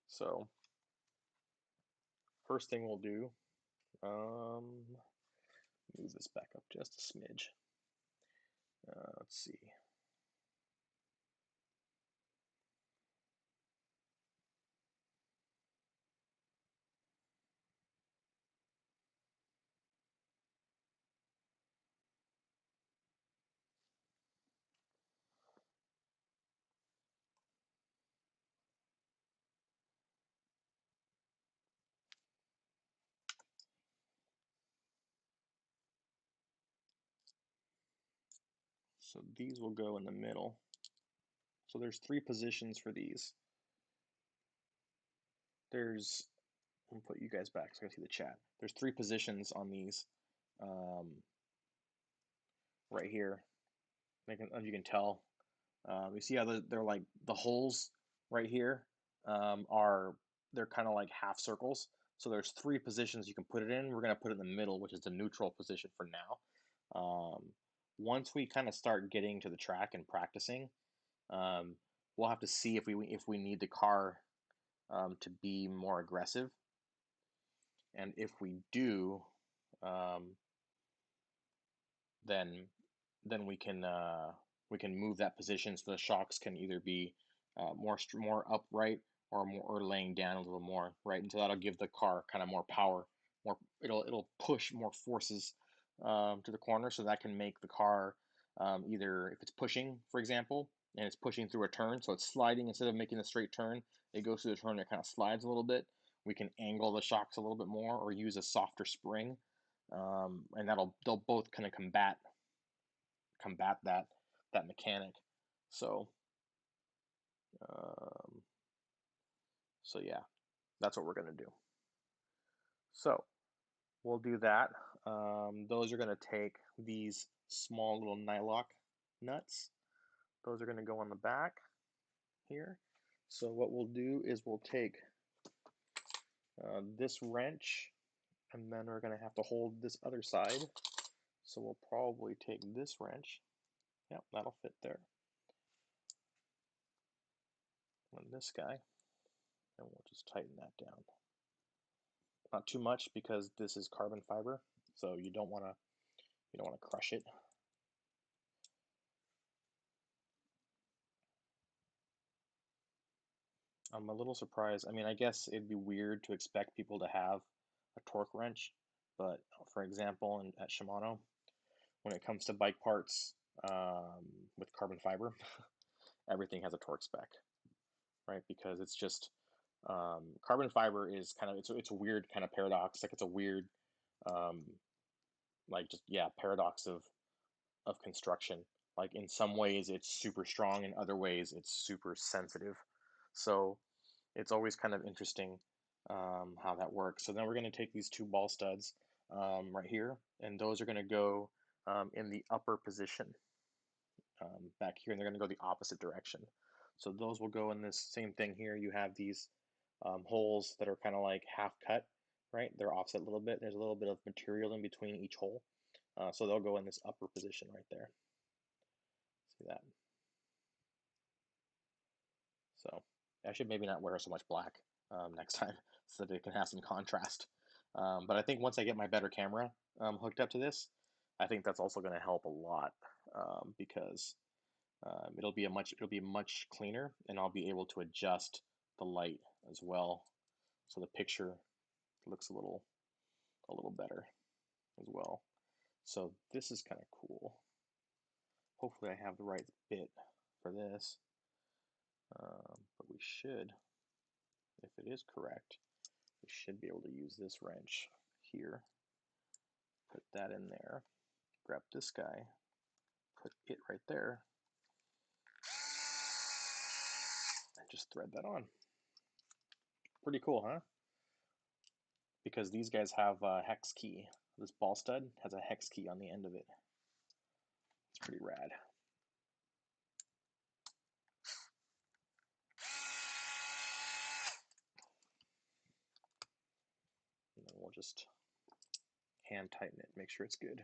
So, first thing we'll do, Move this back up just a smidge. Let's see. So these will go in the middle. So there's 3 positions for these. There's, I'm gonna put you guys back so I can see the chat. There's 3 positions on these right here. As you can tell, you see how they're like the holes right here they're kind of like half circles. So there's 3 positions you can put it in. We're gonna put it in the middle, which is the neutral position for now. Once we kind of start getting to the track and practicing, we'll have to see if we need the car to be more aggressive, and if we do, um, then we can move that position so the shocks can either be more upright or laying down a little more, right? And so that'll give the car kind of more power, it'll push more forces to the corner, so that can make the car either, if it's pushing, for example, and it's pushing through a turn, so it's sliding instead of making a straight turn, it goes through the turn, it kind of slides a little bit. We can angle the shocks a little bit more or use a softer spring, and they'll both kind of combat that mechanic. So um, yeah, that's what we're gonna do. So we'll do that. Those are gonna take these small little nylock nuts. Those are gonna go on the back here. So what we'll do is we'll take this wrench, and then we're gonna have to hold this other side. So we'll probably take this wrench. Yep, that'll fit there. And this guy, and we'll just tighten that down. Not too much because this is carbon fiber, so you don't want to crush it. I'm a little surprised. I mean, I guess it'd be weird to expect people to have a torque wrench, but for example, at Shimano, when it comes to bike parts with carbon fiber, everything has a torque spec, right? Because it's just carbon fiber is kind of it's a weird kind of paradox. Like it's a weird um, like just paradox of construction. Like in some ways it's super strong, in other ways it's super sensitive. So it's always kind of interesting how that works. So then we're going to take these 2 ball studs right here, and those are going to go in the upper position back here, and they're going to go the opposite direction. So those will go in this same thing here. You have these holes that are kind of like half cut, right? They're offset a little bit. There's a little bit of material in between each hole. So they'll go in this upper position right there. See that? So I should maybe not wear so much black next time so that it can have some contrast. But I think once I get my better camera hooked up to this, I think that's also going to help a lot because it'll be much cleaner, and I'll be able to adjust the light as well, so the picture looks a little better as well. So this is kind of cool. Hopefully I have the right bit for this, but we should, if it is correct, we should be able to use this wrench here, put that in there, grab this guy, put it right there, and just thread that on. Pretty cool, huh? Because these guys have a hex key. This ball stud has a hex key on the end of it. It's pretty rad. And then we'll just hand tighten it, make sure it's good.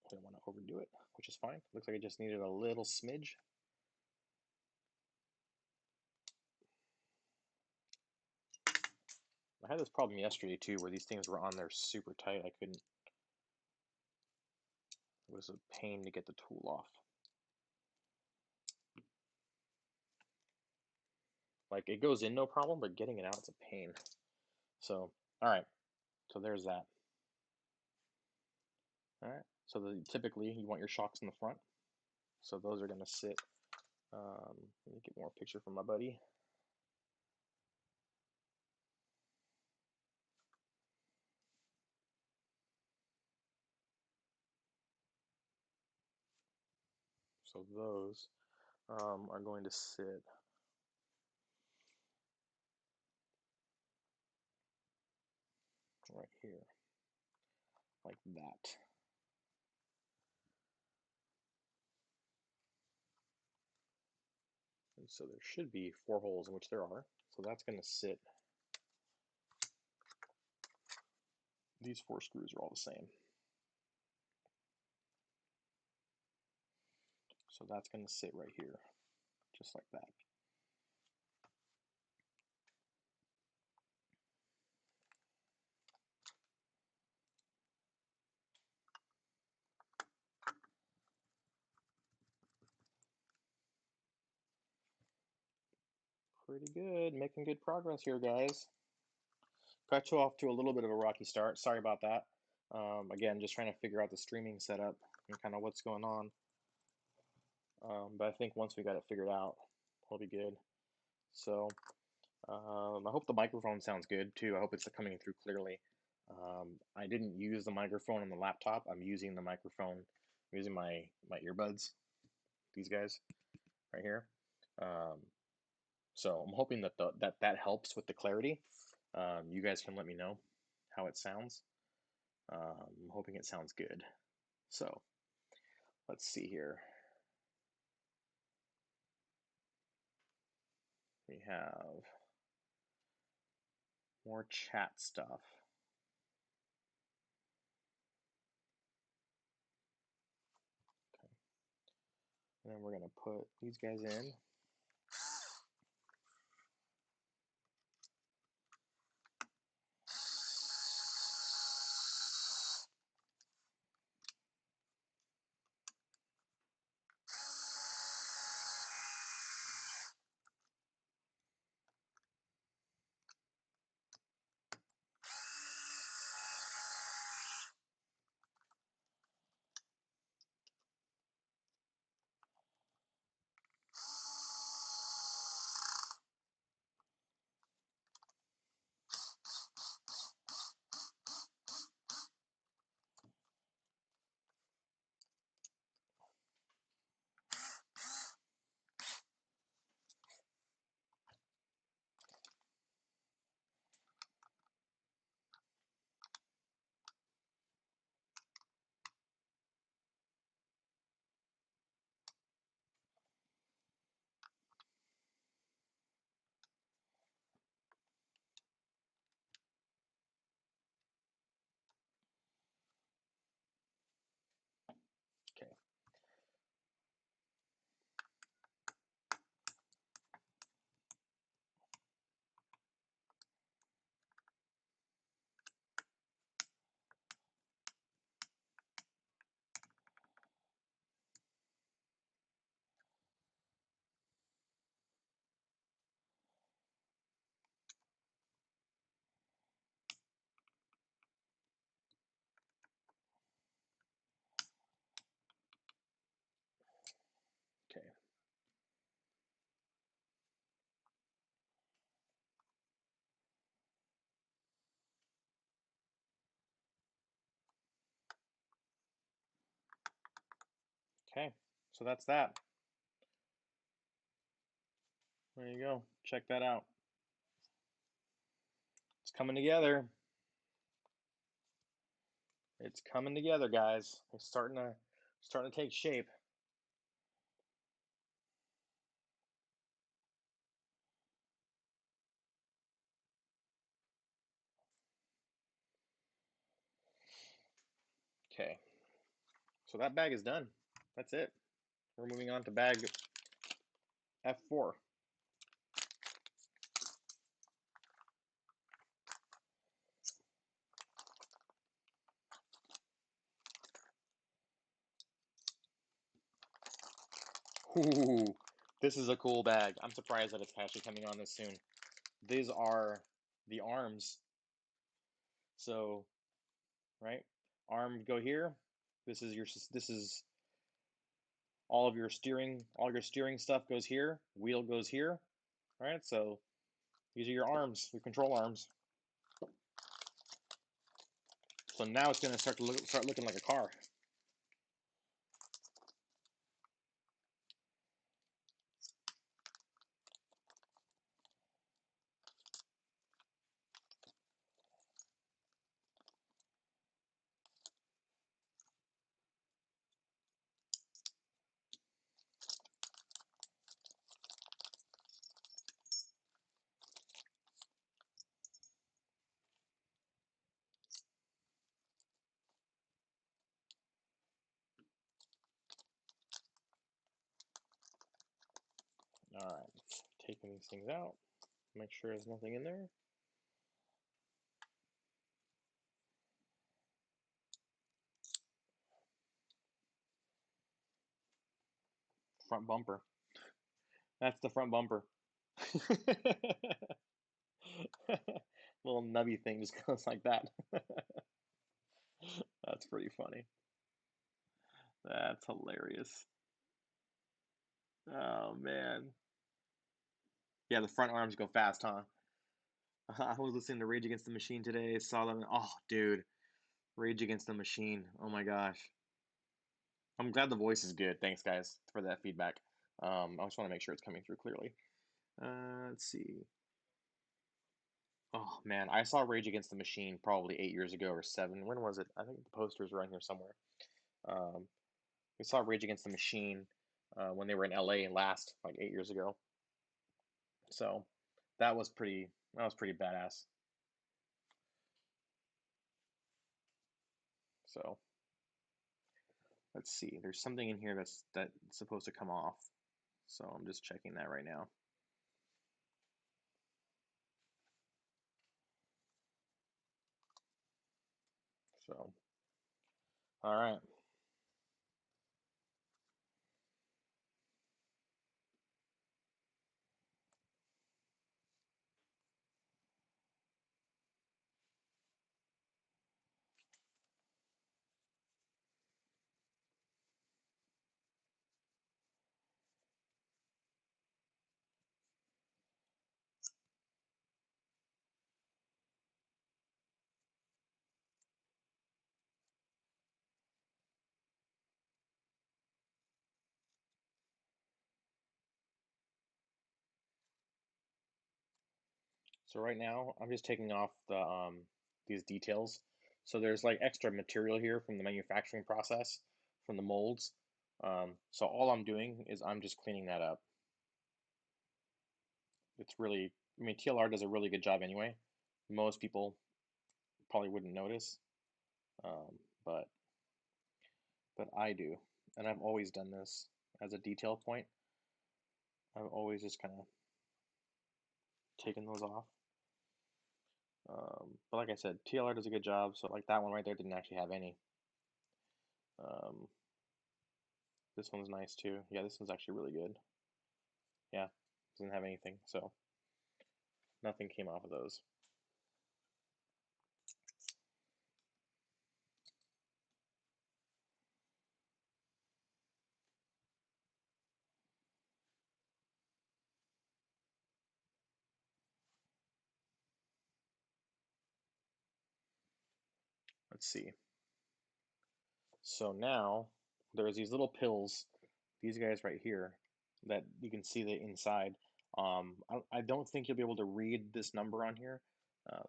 We don't want to overdo it, which is fine. Looks like I just needed a little smidge. I had this problem yesterday too, where these things were on there super tight. I couldn't. It was a pain to get the tool off. Like it goes in no problem, but getting it out is a pain. So, all right. So there's that. All right. So typically you want your shocks in the front. So those are going to sit. Let me get more picture from my buddy. So those are going to sit right here, like that. And so there should be 4 holes, in which there are. So that's going to sit. These 4 screws are all the same. So that's going to sit right here, just like that. Pretty good, making good progress here, guys. Got you off to a little bit of a rocky start. Sorry about that. Again, just trying to figure out the streaming setup and kind of what's going on. But I think once we got it figured out, we'll be good. So I hope the microphone sounds good too. I hope it's coming through clearly. I didn't use the microphone on the laptop. I'm using the microphone, I'm using my earbuds, these guys right here. So I'm hoping that that helps with the clarity. You guys can let me know how it sounds. I'm hoping it sounds good. So let's see here. We have more chat stuff. Okay. And then we're going to put these guys in. Okay. Okay. Okay. So that's that. There you go. Check that out. It's coming together. It's coming together, guys. It's starting to take shape. Okay. So that bag is done. That's it. We're moving on to bag F4. Ooh, this is a cool bag. I'm surprised that it's actually coming on this soon. These are the arms. So, right, arm go here. This is all your steering stuff goes here. Wheel goes here. All right, so these are your arms, your control arms. So now it's going to start looking like a car. All right, taking these things out. Make sure there's nothing in there. Front bumper. That's the front bumper. Little nubby thing just goes like that. That's pretty funny. That's hilarious. Oh man. Yeah, the front arms go fast, huh? I was listening to Rage Against the Machine today. Saw them. Oh, dude, Rage Against the Machine. Oh my gosh. I'm glad the voice is good. Thanks, guys, for that feedback. I just want to make sure it's coming through clearly. Let's see. Oh man, I saw Rage Against the Machine probably 8 years ago or seven. When was it? I think the posters are on here somewhere. Um, we saw Rage Against the Machine when they were in LA last, like 8 years ago. So that was pretty badass. So let's see. There's something in here that's supposed to come off. So I'm just checking that right now. So all right. So right now I'm just taking off these details. So there's like extra material here from the manufacturing process, from the molds. So all I'm doing is I'm just cleaning that up. It's really, I mean, TLR does a really good job anyway. Most people probably wouldn't notice, um, but but I do, and I've always done this as a detail point. I've always just kind of taken those off. But like I said, TLR does a good job. So like that one right there didn't actually have any. Um, this one's nice too. Yeah, this one's actually really good. Yeah, doesn't have anything, so nothing came off of those. Let's see. So now there's these little pills, these guys right here, that you can see the inside. I don't think you'll be able to read this number on here.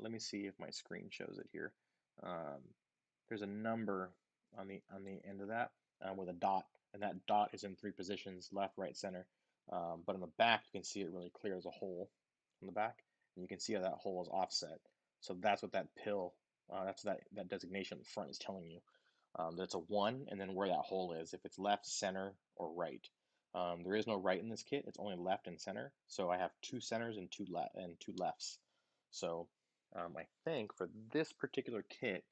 Let me see if my screen shows it here. Um, there's a number on the end of that with a dot, and that dot is in three positions: left, right, center. But on the back, you can see it really clear as a hole on the back, and you can see how that hole is offset. So that's what that pill, that's what that designation in the front is telling you. That it's a one, and then where that hole is, if it's left, center, or right. There is no right in this kit; it's only left and center. So I have two centers and two lefts. So I think for this particular kit,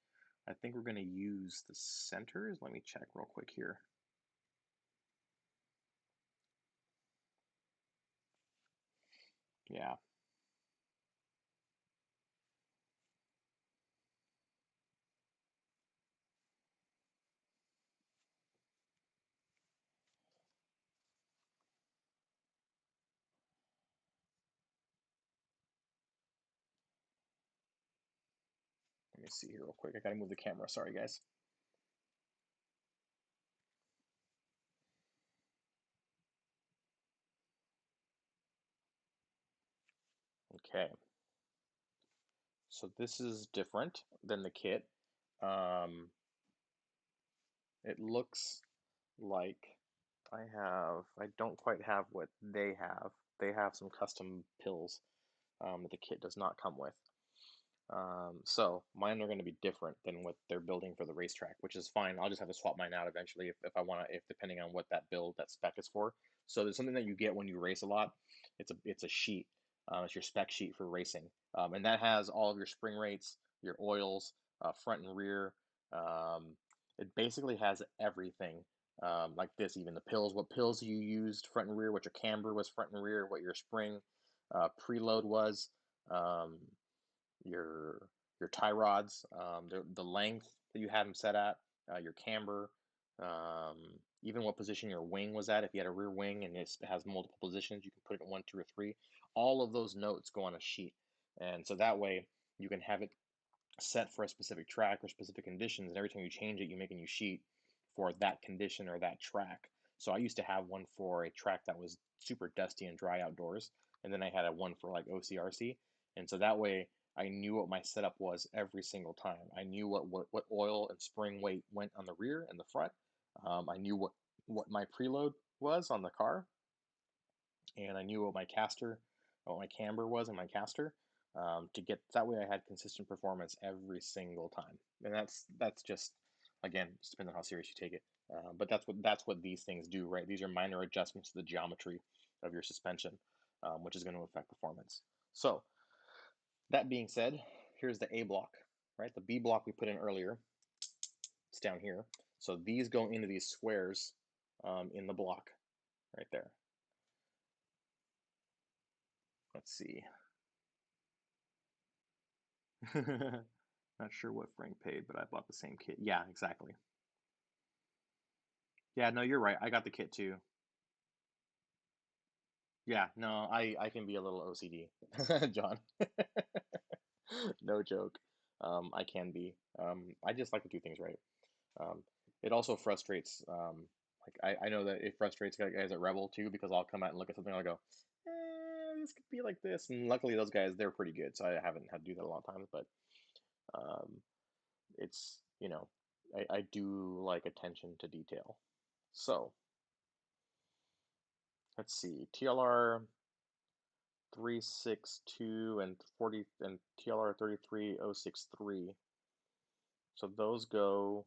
I think we're going to use the centers. Let me check real quick here. Yeah. Let me see here real quick. I gotta move the camera. Sorry, guys. Okay. So this is different than the kit. Um, it looks like I don't quite have what they have. They have some custom pills that the kit does not come with. So mine are going to be different than what they're building for the racetrack, which is fine. I'll just have to swap mine out eventually if I want to, if depending on what that build, that spec is for. So there's something that you get when you race a lot. It's a sheet. It's your spec sheet for racing, and that has all of your spring rates, your oils, front and rear. Um, it basically has everything. Like this, even the pills, what pills you used front and rear, what your camber was front and rear, what your spring preload was. Um, your your tie rods, the length that you had them set at, your camber, um, even what position your wing was at. If you had a rear wing and it has multiple positions, you can put it in one, two, or three. All of those notes go on a sheet, and so that way you can have it set for a specific track or specific conditions, and every time you change it, you make a new sheet for that condition or that track. So I used to have one for a track that was super dusty and dry outdoors, and then I had a one for like OCRC, and so that way I knew what my setup was every single time. I knew what oil and spring weight went on the rear and the front. I knew what my preload was on the car, and I knew what my camber was in my caster, to get that way I had consistent performance every single time. And that's just again just depends on how serious you take it. But that's what these things do, right? These are minor adjustments to the geometry of your suspension, which is going to affect performance. So that being said, here's the A block, right? The B block we put in earlier, it's down here. So these go into these squares in the block right there. Let's see. Not sure what Frank paid, but I bought the same kit. Yeah, exactly. Yeah, no, you're right. I got the kit too. Yeah, no, I can be a little OCD, John. No joke. I can be. I just like to do things right. Um, it also frustrates. Like I know that it frustrates guys at Rebel too because I'll come out and look at something and I'll go, this could be like this. And luckily those guys they're pretty good, so I haven't had to do that a lot of times. But um, it's I do like attention to detail. So let's see, TLR 362 and 40 and TLR 33063. So those go.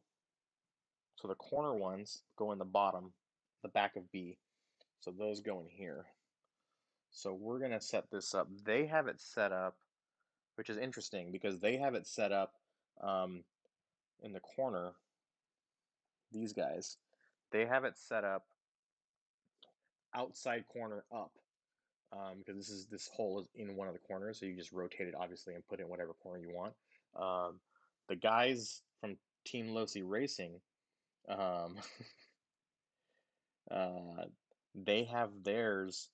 So the corner ones go in the bottom, the back of B. So those go in here. So we're gonna set this up. They have it set up, which is interesting because they have it set up um, in the corner. These guys, they have it set up outside corner up, because this hole is in one of the corners, so you just rotate it obviously and put it in whatever corner you want. Um, the guys from Team Losi Racing, um, uh, they have theirs,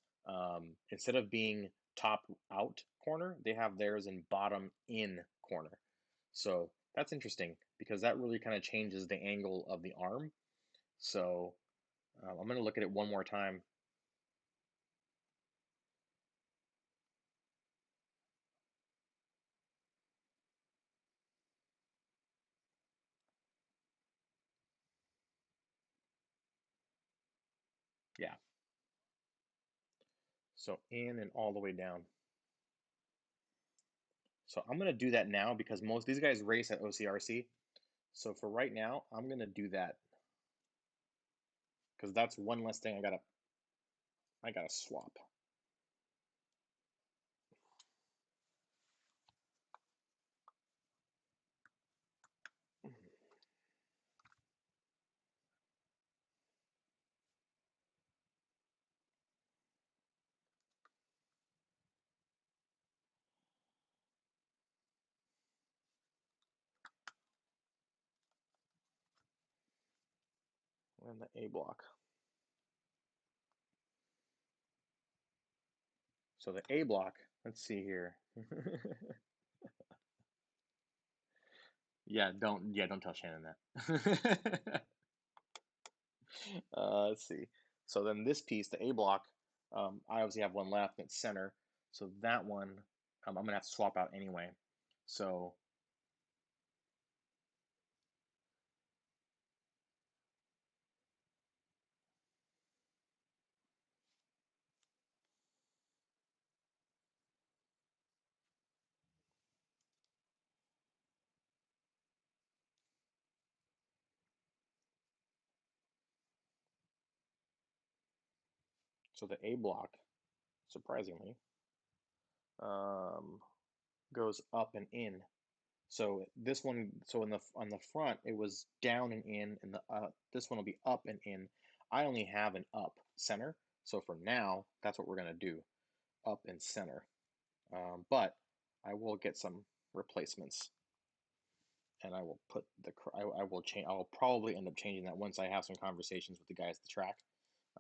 instead of being top out corner, they have theirs in bottom in corner. So that's interesting because that really kind of changes the angle of the arm. So I'm going to look at it one more time. Yeah. So in and all the way down. So I'm gonna do that now because most these guys race at OCRC. So for right now, I'm gonna do that because that's one less thing I gotta swap. and the A block. So the A block, let's see here. Yeah, don't tell Shannon that. Let's see. So then this piece, the A block, I obviously have one left in its center. So that one, I'm gonna have to swap out anyway. So the A block, surprisingly, um, goes up and in. So this one, so in the on the front, it was down and in, and the this one will be up and in. I only have an up center, so for now, that's what we're gonna do, up and center. But I will get some replacements, and I will put the I will change. I will probably end up changing that once I have some conversations with the guys at the track,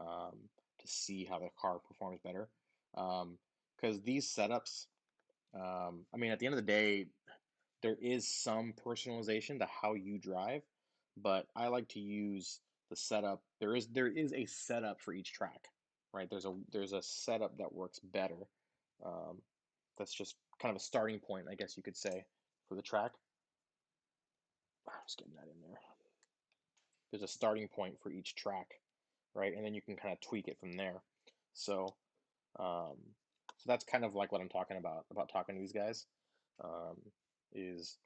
um, to see how the car performs better. Because these setups, I mean, at the end of the day, there is some personalization to how you drive, but I like to use the setup. There is a setup for each track, right? There's a setup that works better. Um, that's just kind of a starting point, I guess you could say, for the track. I'm just getting that in there. There's a starting point for each track, right? And then you can kind of tweak it from there. So, um, so that's kind of like what I'm talking about talking to these guys, um, is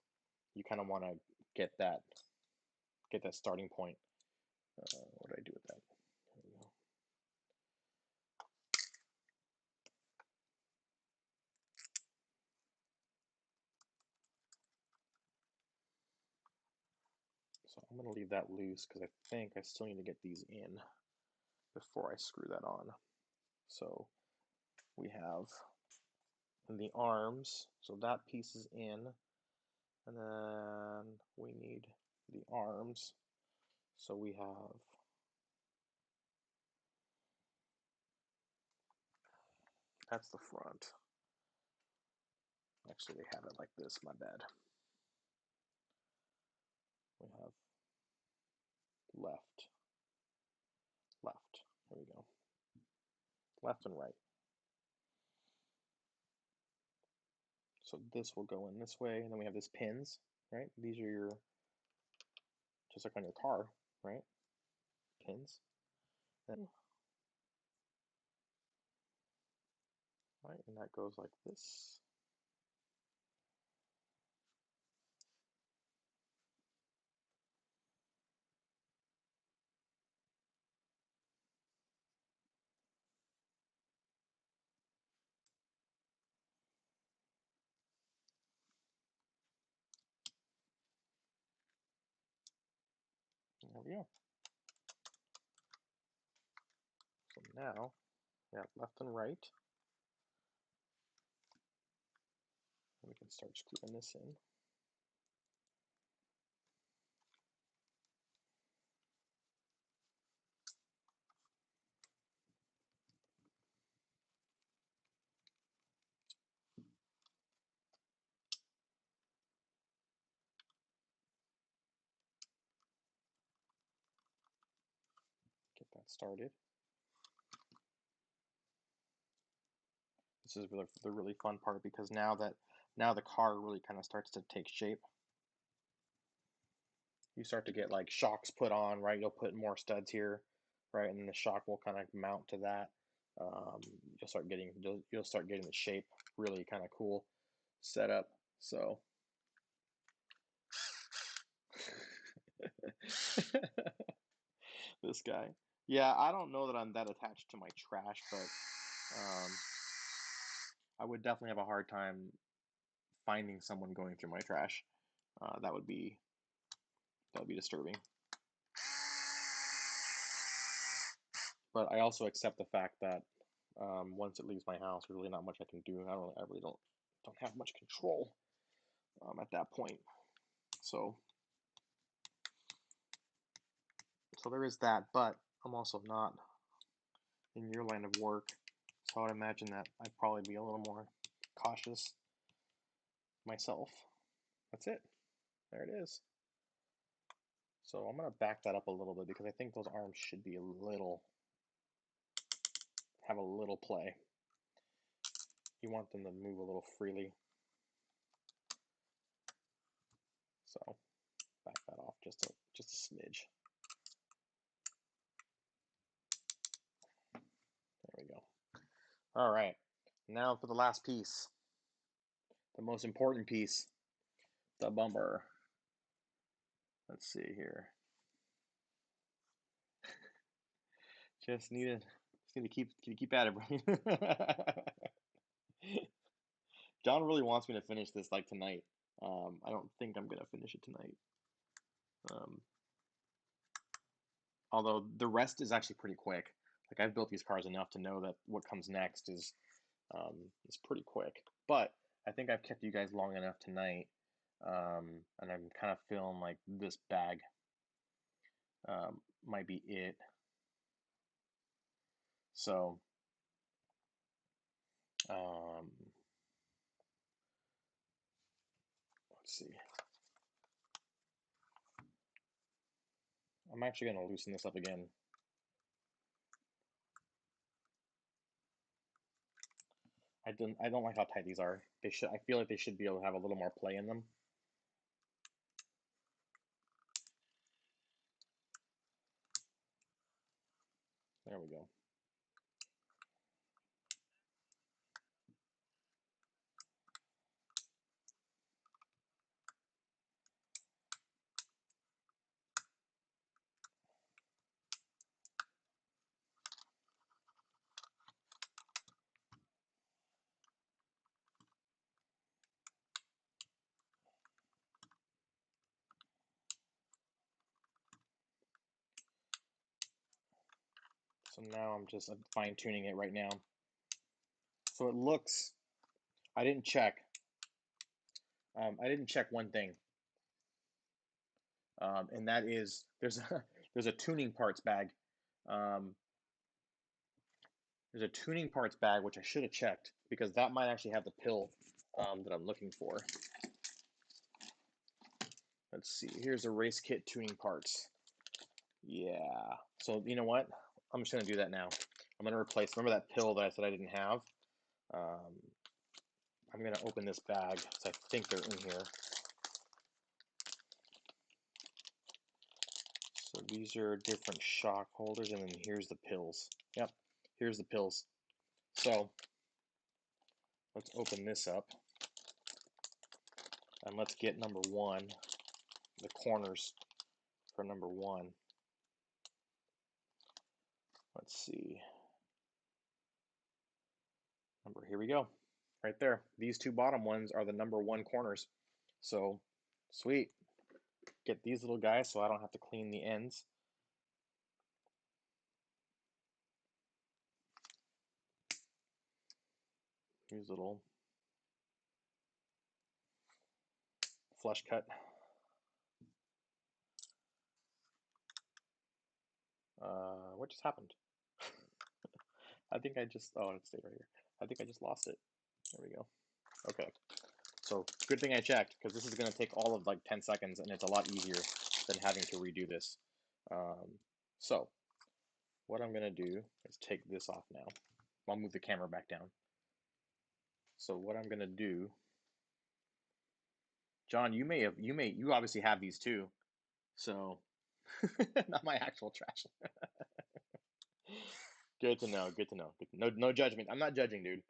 you kind of want to get that get that starting point. What did I do with that? There we go. So I'm going to leave that loose because I think I still need to get these in before I screw that on. So we have the arms, so that piece is in, and then we need the arms. So we have, that's the front. Actually, they have it like this, my bad. We have left, left. There we go. Left and right. So this will go in this way, and then we have this pins, right? These are your, just like on your car, right? Pins. Then, right, and that goes like this. And there we go. So now we have left and right. And we can start screwing this in. Get that started. This is the really fun part because now the car really kind of starts to take shape. You start to get like shocks put on, right? You'll put more studs here, right? And then the shock will kind of mount to that. You'll start getting the shape really kind of cool setup. So this guy, yeah, I don't know that I'm that attached to my trash, but I would definitely have a hard time finding someone going through my trash. That would be disturbing. But I also accept the fact that once it leaves my house, there's really not much I can do. I really don't have much control at that point. So So there is that, but I'm also not in your line of work, so I would imagine that I'd probably be a little more cautious myself. That's it. There it is. So I'm going to back that up a little bit because I think those arms should be have a little play. You want them to move a little freely. So back that off just a smidge. There we go. All right, now for the last piece, the most important piece, the bumper. Let's see here. Just need to keep at it, bro. John really wants me to finish this like tonight. I don't think I'm gonna finish it tonight. Although the rest is actually pretty quick. Like I've built these cars enough to know that what comes next is pretty quick. But I think I've kept you guys long enough tonight, and I'm kind of feeling like this bag might be it. So let's see. I'm actually going to loosen this up again. I don't like how tight these are. I feel like they should be able to have a little more play in them. There we go. So now I'm just fine-tuning it right now. So it looks, I didn't check. I didn't check one thing, and that is there's a tuning parts bag. There's a tuning parts bag which I should have checked because that might actually have the pill that I'm looking for. Let's see. Here's a race kit tuning parts. Yeah. So you know what? I'm just gonna do that now. I'm gonna replace. Remember that pill that I said I didn't have? I'm gonna open this bag because I think they're in here. So these are different shock holders, and then here's the pills. Yep, here's the pills. So let's open this up, and let's get number one, the corners for number one. Let's see. Here we go. Right there. These two bottom ones are the number one corners. So, sweet. Get these little guys so I don't have to clean the ends. Here's a little flush cut. What just happened? I think I just, oh, it stayed right here. I think I just lost it. There we go. Okay. So good thing I checked because this is going to take all of like 10 seconds and it's a lot easier than having to redo this. So what I'm going to do is take this off now. I'll move the camera back down. So what I'm going to do, John, you obviously have these too. So not my actual trash. Good to know. Good to know. No judgment. I'm not judging, dude.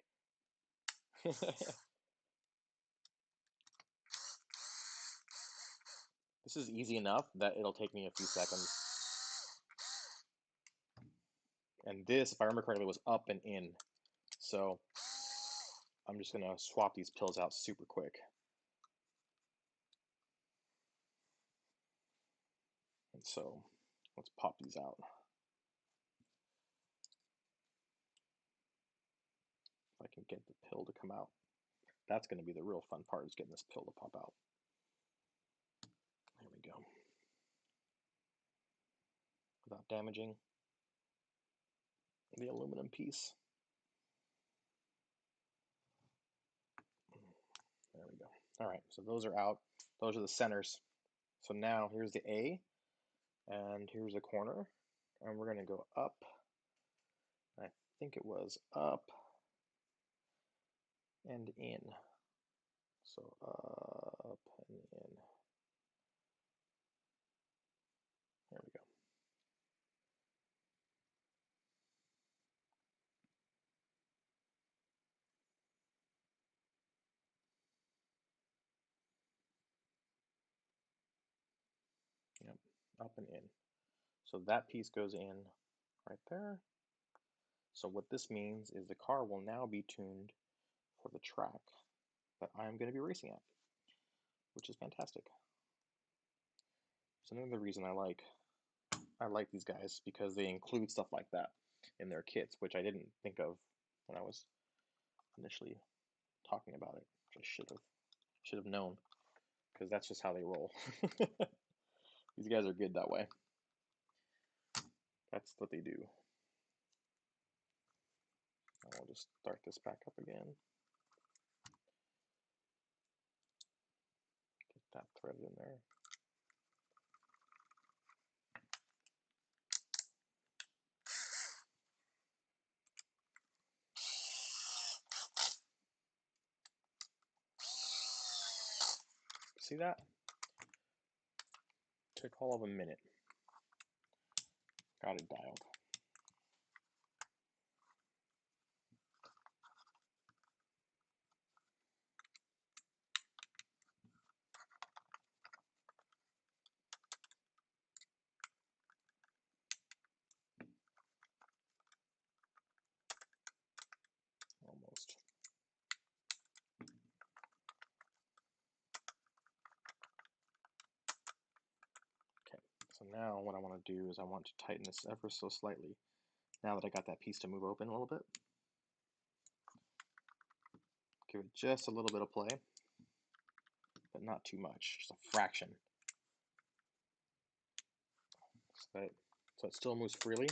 This is easy enough that it'll take me a few seconds. And this, if I remember correctly, was up and in. So I'm just gonna swap these pills out super quick. And so let's pop these out. If I can get the pill to come out. That's gonna be the real fun part, is getting this pill to pop out. There we go. without damaging the aluminum piece. There we go. All right, so those are out. Those are the centers. So now here's the A, and here's a corner, and we're going to go up. I think it was up and in. So up and in. There we go. Yep, up and in. So that piece goes in right there. So what this means is the car will now be tuned for the track that I'm going to be racing at, which is fantastic. So another reason I like these guys because they include stuff like that in their kits, which I didn't think of when I was initially talking about it, which I should have known, because that's just how they roll. These guys are good that way. That's what they do. I'll just start this back up again. Get that thread in there. See that? Took all of a minute. Got it dialed. Almost. Okay, so now what I want to do is I want to tighten this ever so slightly. Now that I got that piece to move open a little bit. Give it just a little bit of play, but not too much, just a fraction. So it still moves freely,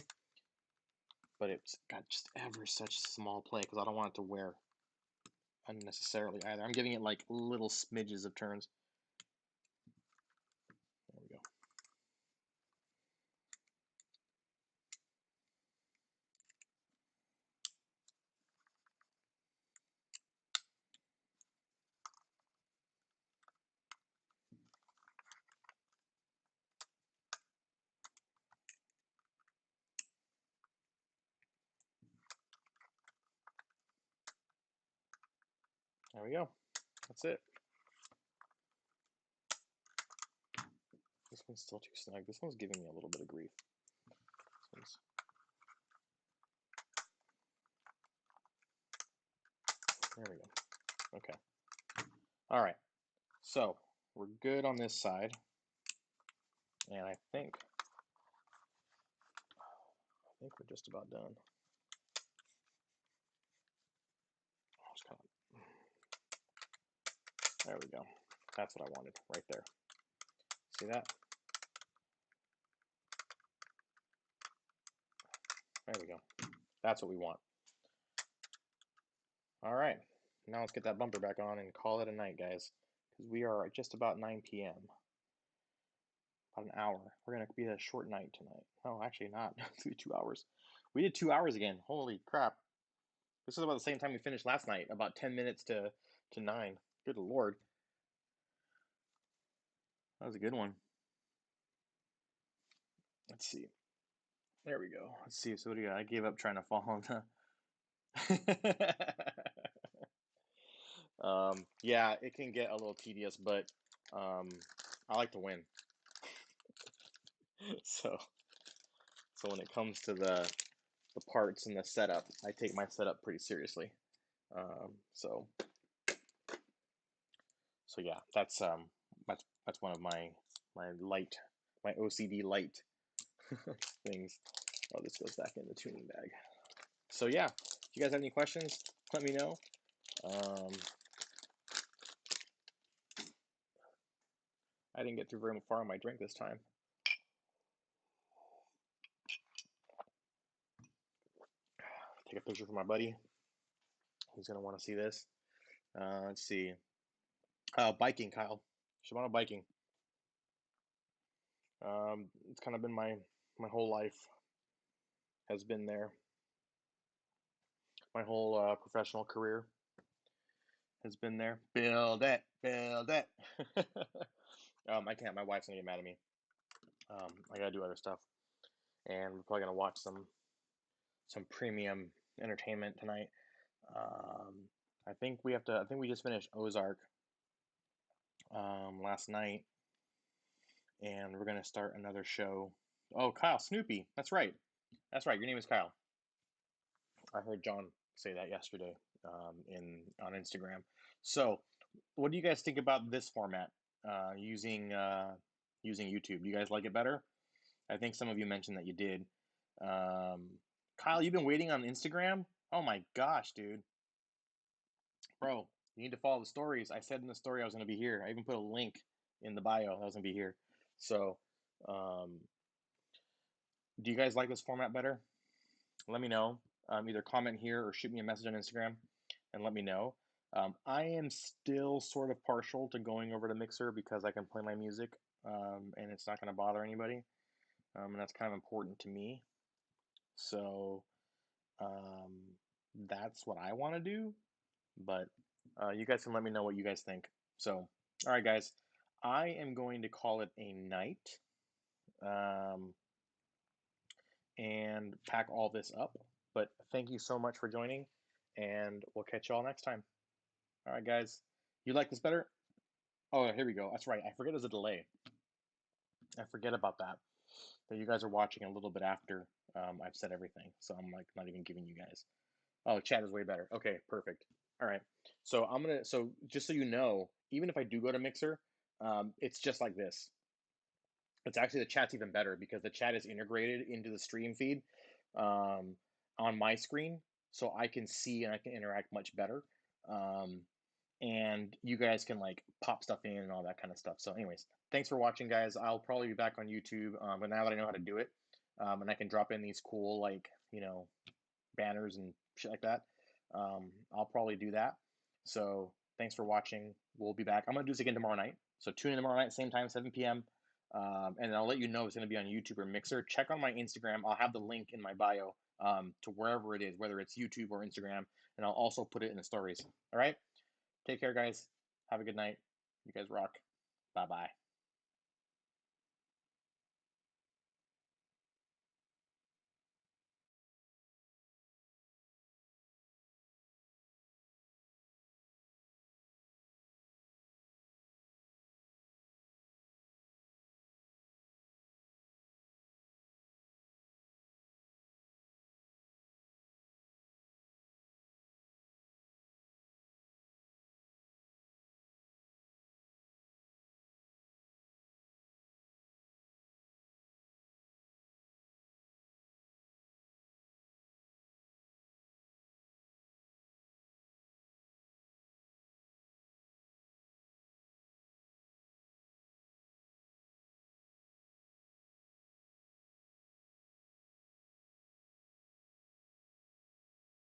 but it's got just ever such small play because I don't want it to wear unnecessarily either. I'm giving it like little smidges of turns. There we go. There we go. That's it. This one's still too snug. This one's giving me a little bit of grief. There we go. Okay. All right. So we're good on this side. And I think we're just about done. There we go. That's what I wanted right there. See that? There we go. That's what we want. All right. Now let's get that bumper back on and call it a night, guys, because we are at just about 9 p.m. About an hour. We're going to be a short night tonight. Oh, actually not. It's 2 hours. We did 2 hours again. Holy crap. This is about the same time we finished last night, about 10 minutes to 9. Good Lord. That was a good one. Let's see. There we go. Let's see. So what do you got? I gave up trying to follow the... Yeah, it can get a little tedious, but I like to win. So when it comes to the parts and the setup, I take my setup pretty seriously. So yeah, that's one of my OCD light things. Oh, this goes back in the tuning bag. So yeah, if you guys have any questions, let me know. I didn't get through very far on my drink this time. take a picture for my buddy. He's gonna want to see this. Let's see. Biking, Kyle. Shimano biking. It's kind of been my whole life has been there. My whole professional career has been there. Build it, build it. I can't. My wife's gonna get mad at me. I gotta do other stuff, and we're probably gonna watch some premium entertainment tonight. Um, I think we have to. I think we just finished Ozark last night, and we're gonna start another show. Oh, Kyle, Snoopy. That's right. That's right. Your name is Kyle. I heard John say that yesterday in on Instagram. So, what do you guys think about this format using YouTube? Do you guys like it better? I think some of you mentioned that you did. Kyle, you've been waiting on Instagram? Oh my gosh, dude. Bro, you need to follow the stories. I said in the story I was going to be here. I even put a link in the bio. I was going to be here. So, um, do you guys like this format better? Let me know. Either comment here or shoot me a message on Instagram and let me know. I am still sort of partial to going over to Mixer because I can play my music and it's not going to bother anybody. And that's kind of important to me. So um, that's what I want to do. But you guys can let me know what you guys think. So, all right, guys, I am going to call it a night um, and pack all this up. But thank you so much for joining, and we'll catch you all next time. All right, guys, you like this better? Oh, here we go. That's right. I forget there's a delay. I forget about that. That you guys are watching a little bit after I've said everything. So I'm like not even giving you guys. Oh, chat is way better. Okay, perfect. All right. So I'm gonna. So just so you know, even if I do go to Mixer, it's just like this. It's actually the chat's even better because the chat is integrated into the stream feed um, on my screen, so I can see and I can interact much better. Um, and you guys can like pop stuff in and all that kind of stuff. So, anyways, thanks for watching, guys. I'll probably be back on YouTube, but now that I know how to do it, and I can drop in these cool like banners and shit like that. I'll probably do that. So thanks for watching. We'll be back. I'm gonna do this again tomorrow night. So tune in tomorrow night, same time, 7 p.m. And I'll let you know if it's gonna be on YouTube or Mixer. Check on my Instagram. I'll have the link in my bio to wherever it is, whether it's YouTube or Instagram, and I'll also put it in the stories. All right. Take care, guys. Have a good night. You guys rock. Bye bye.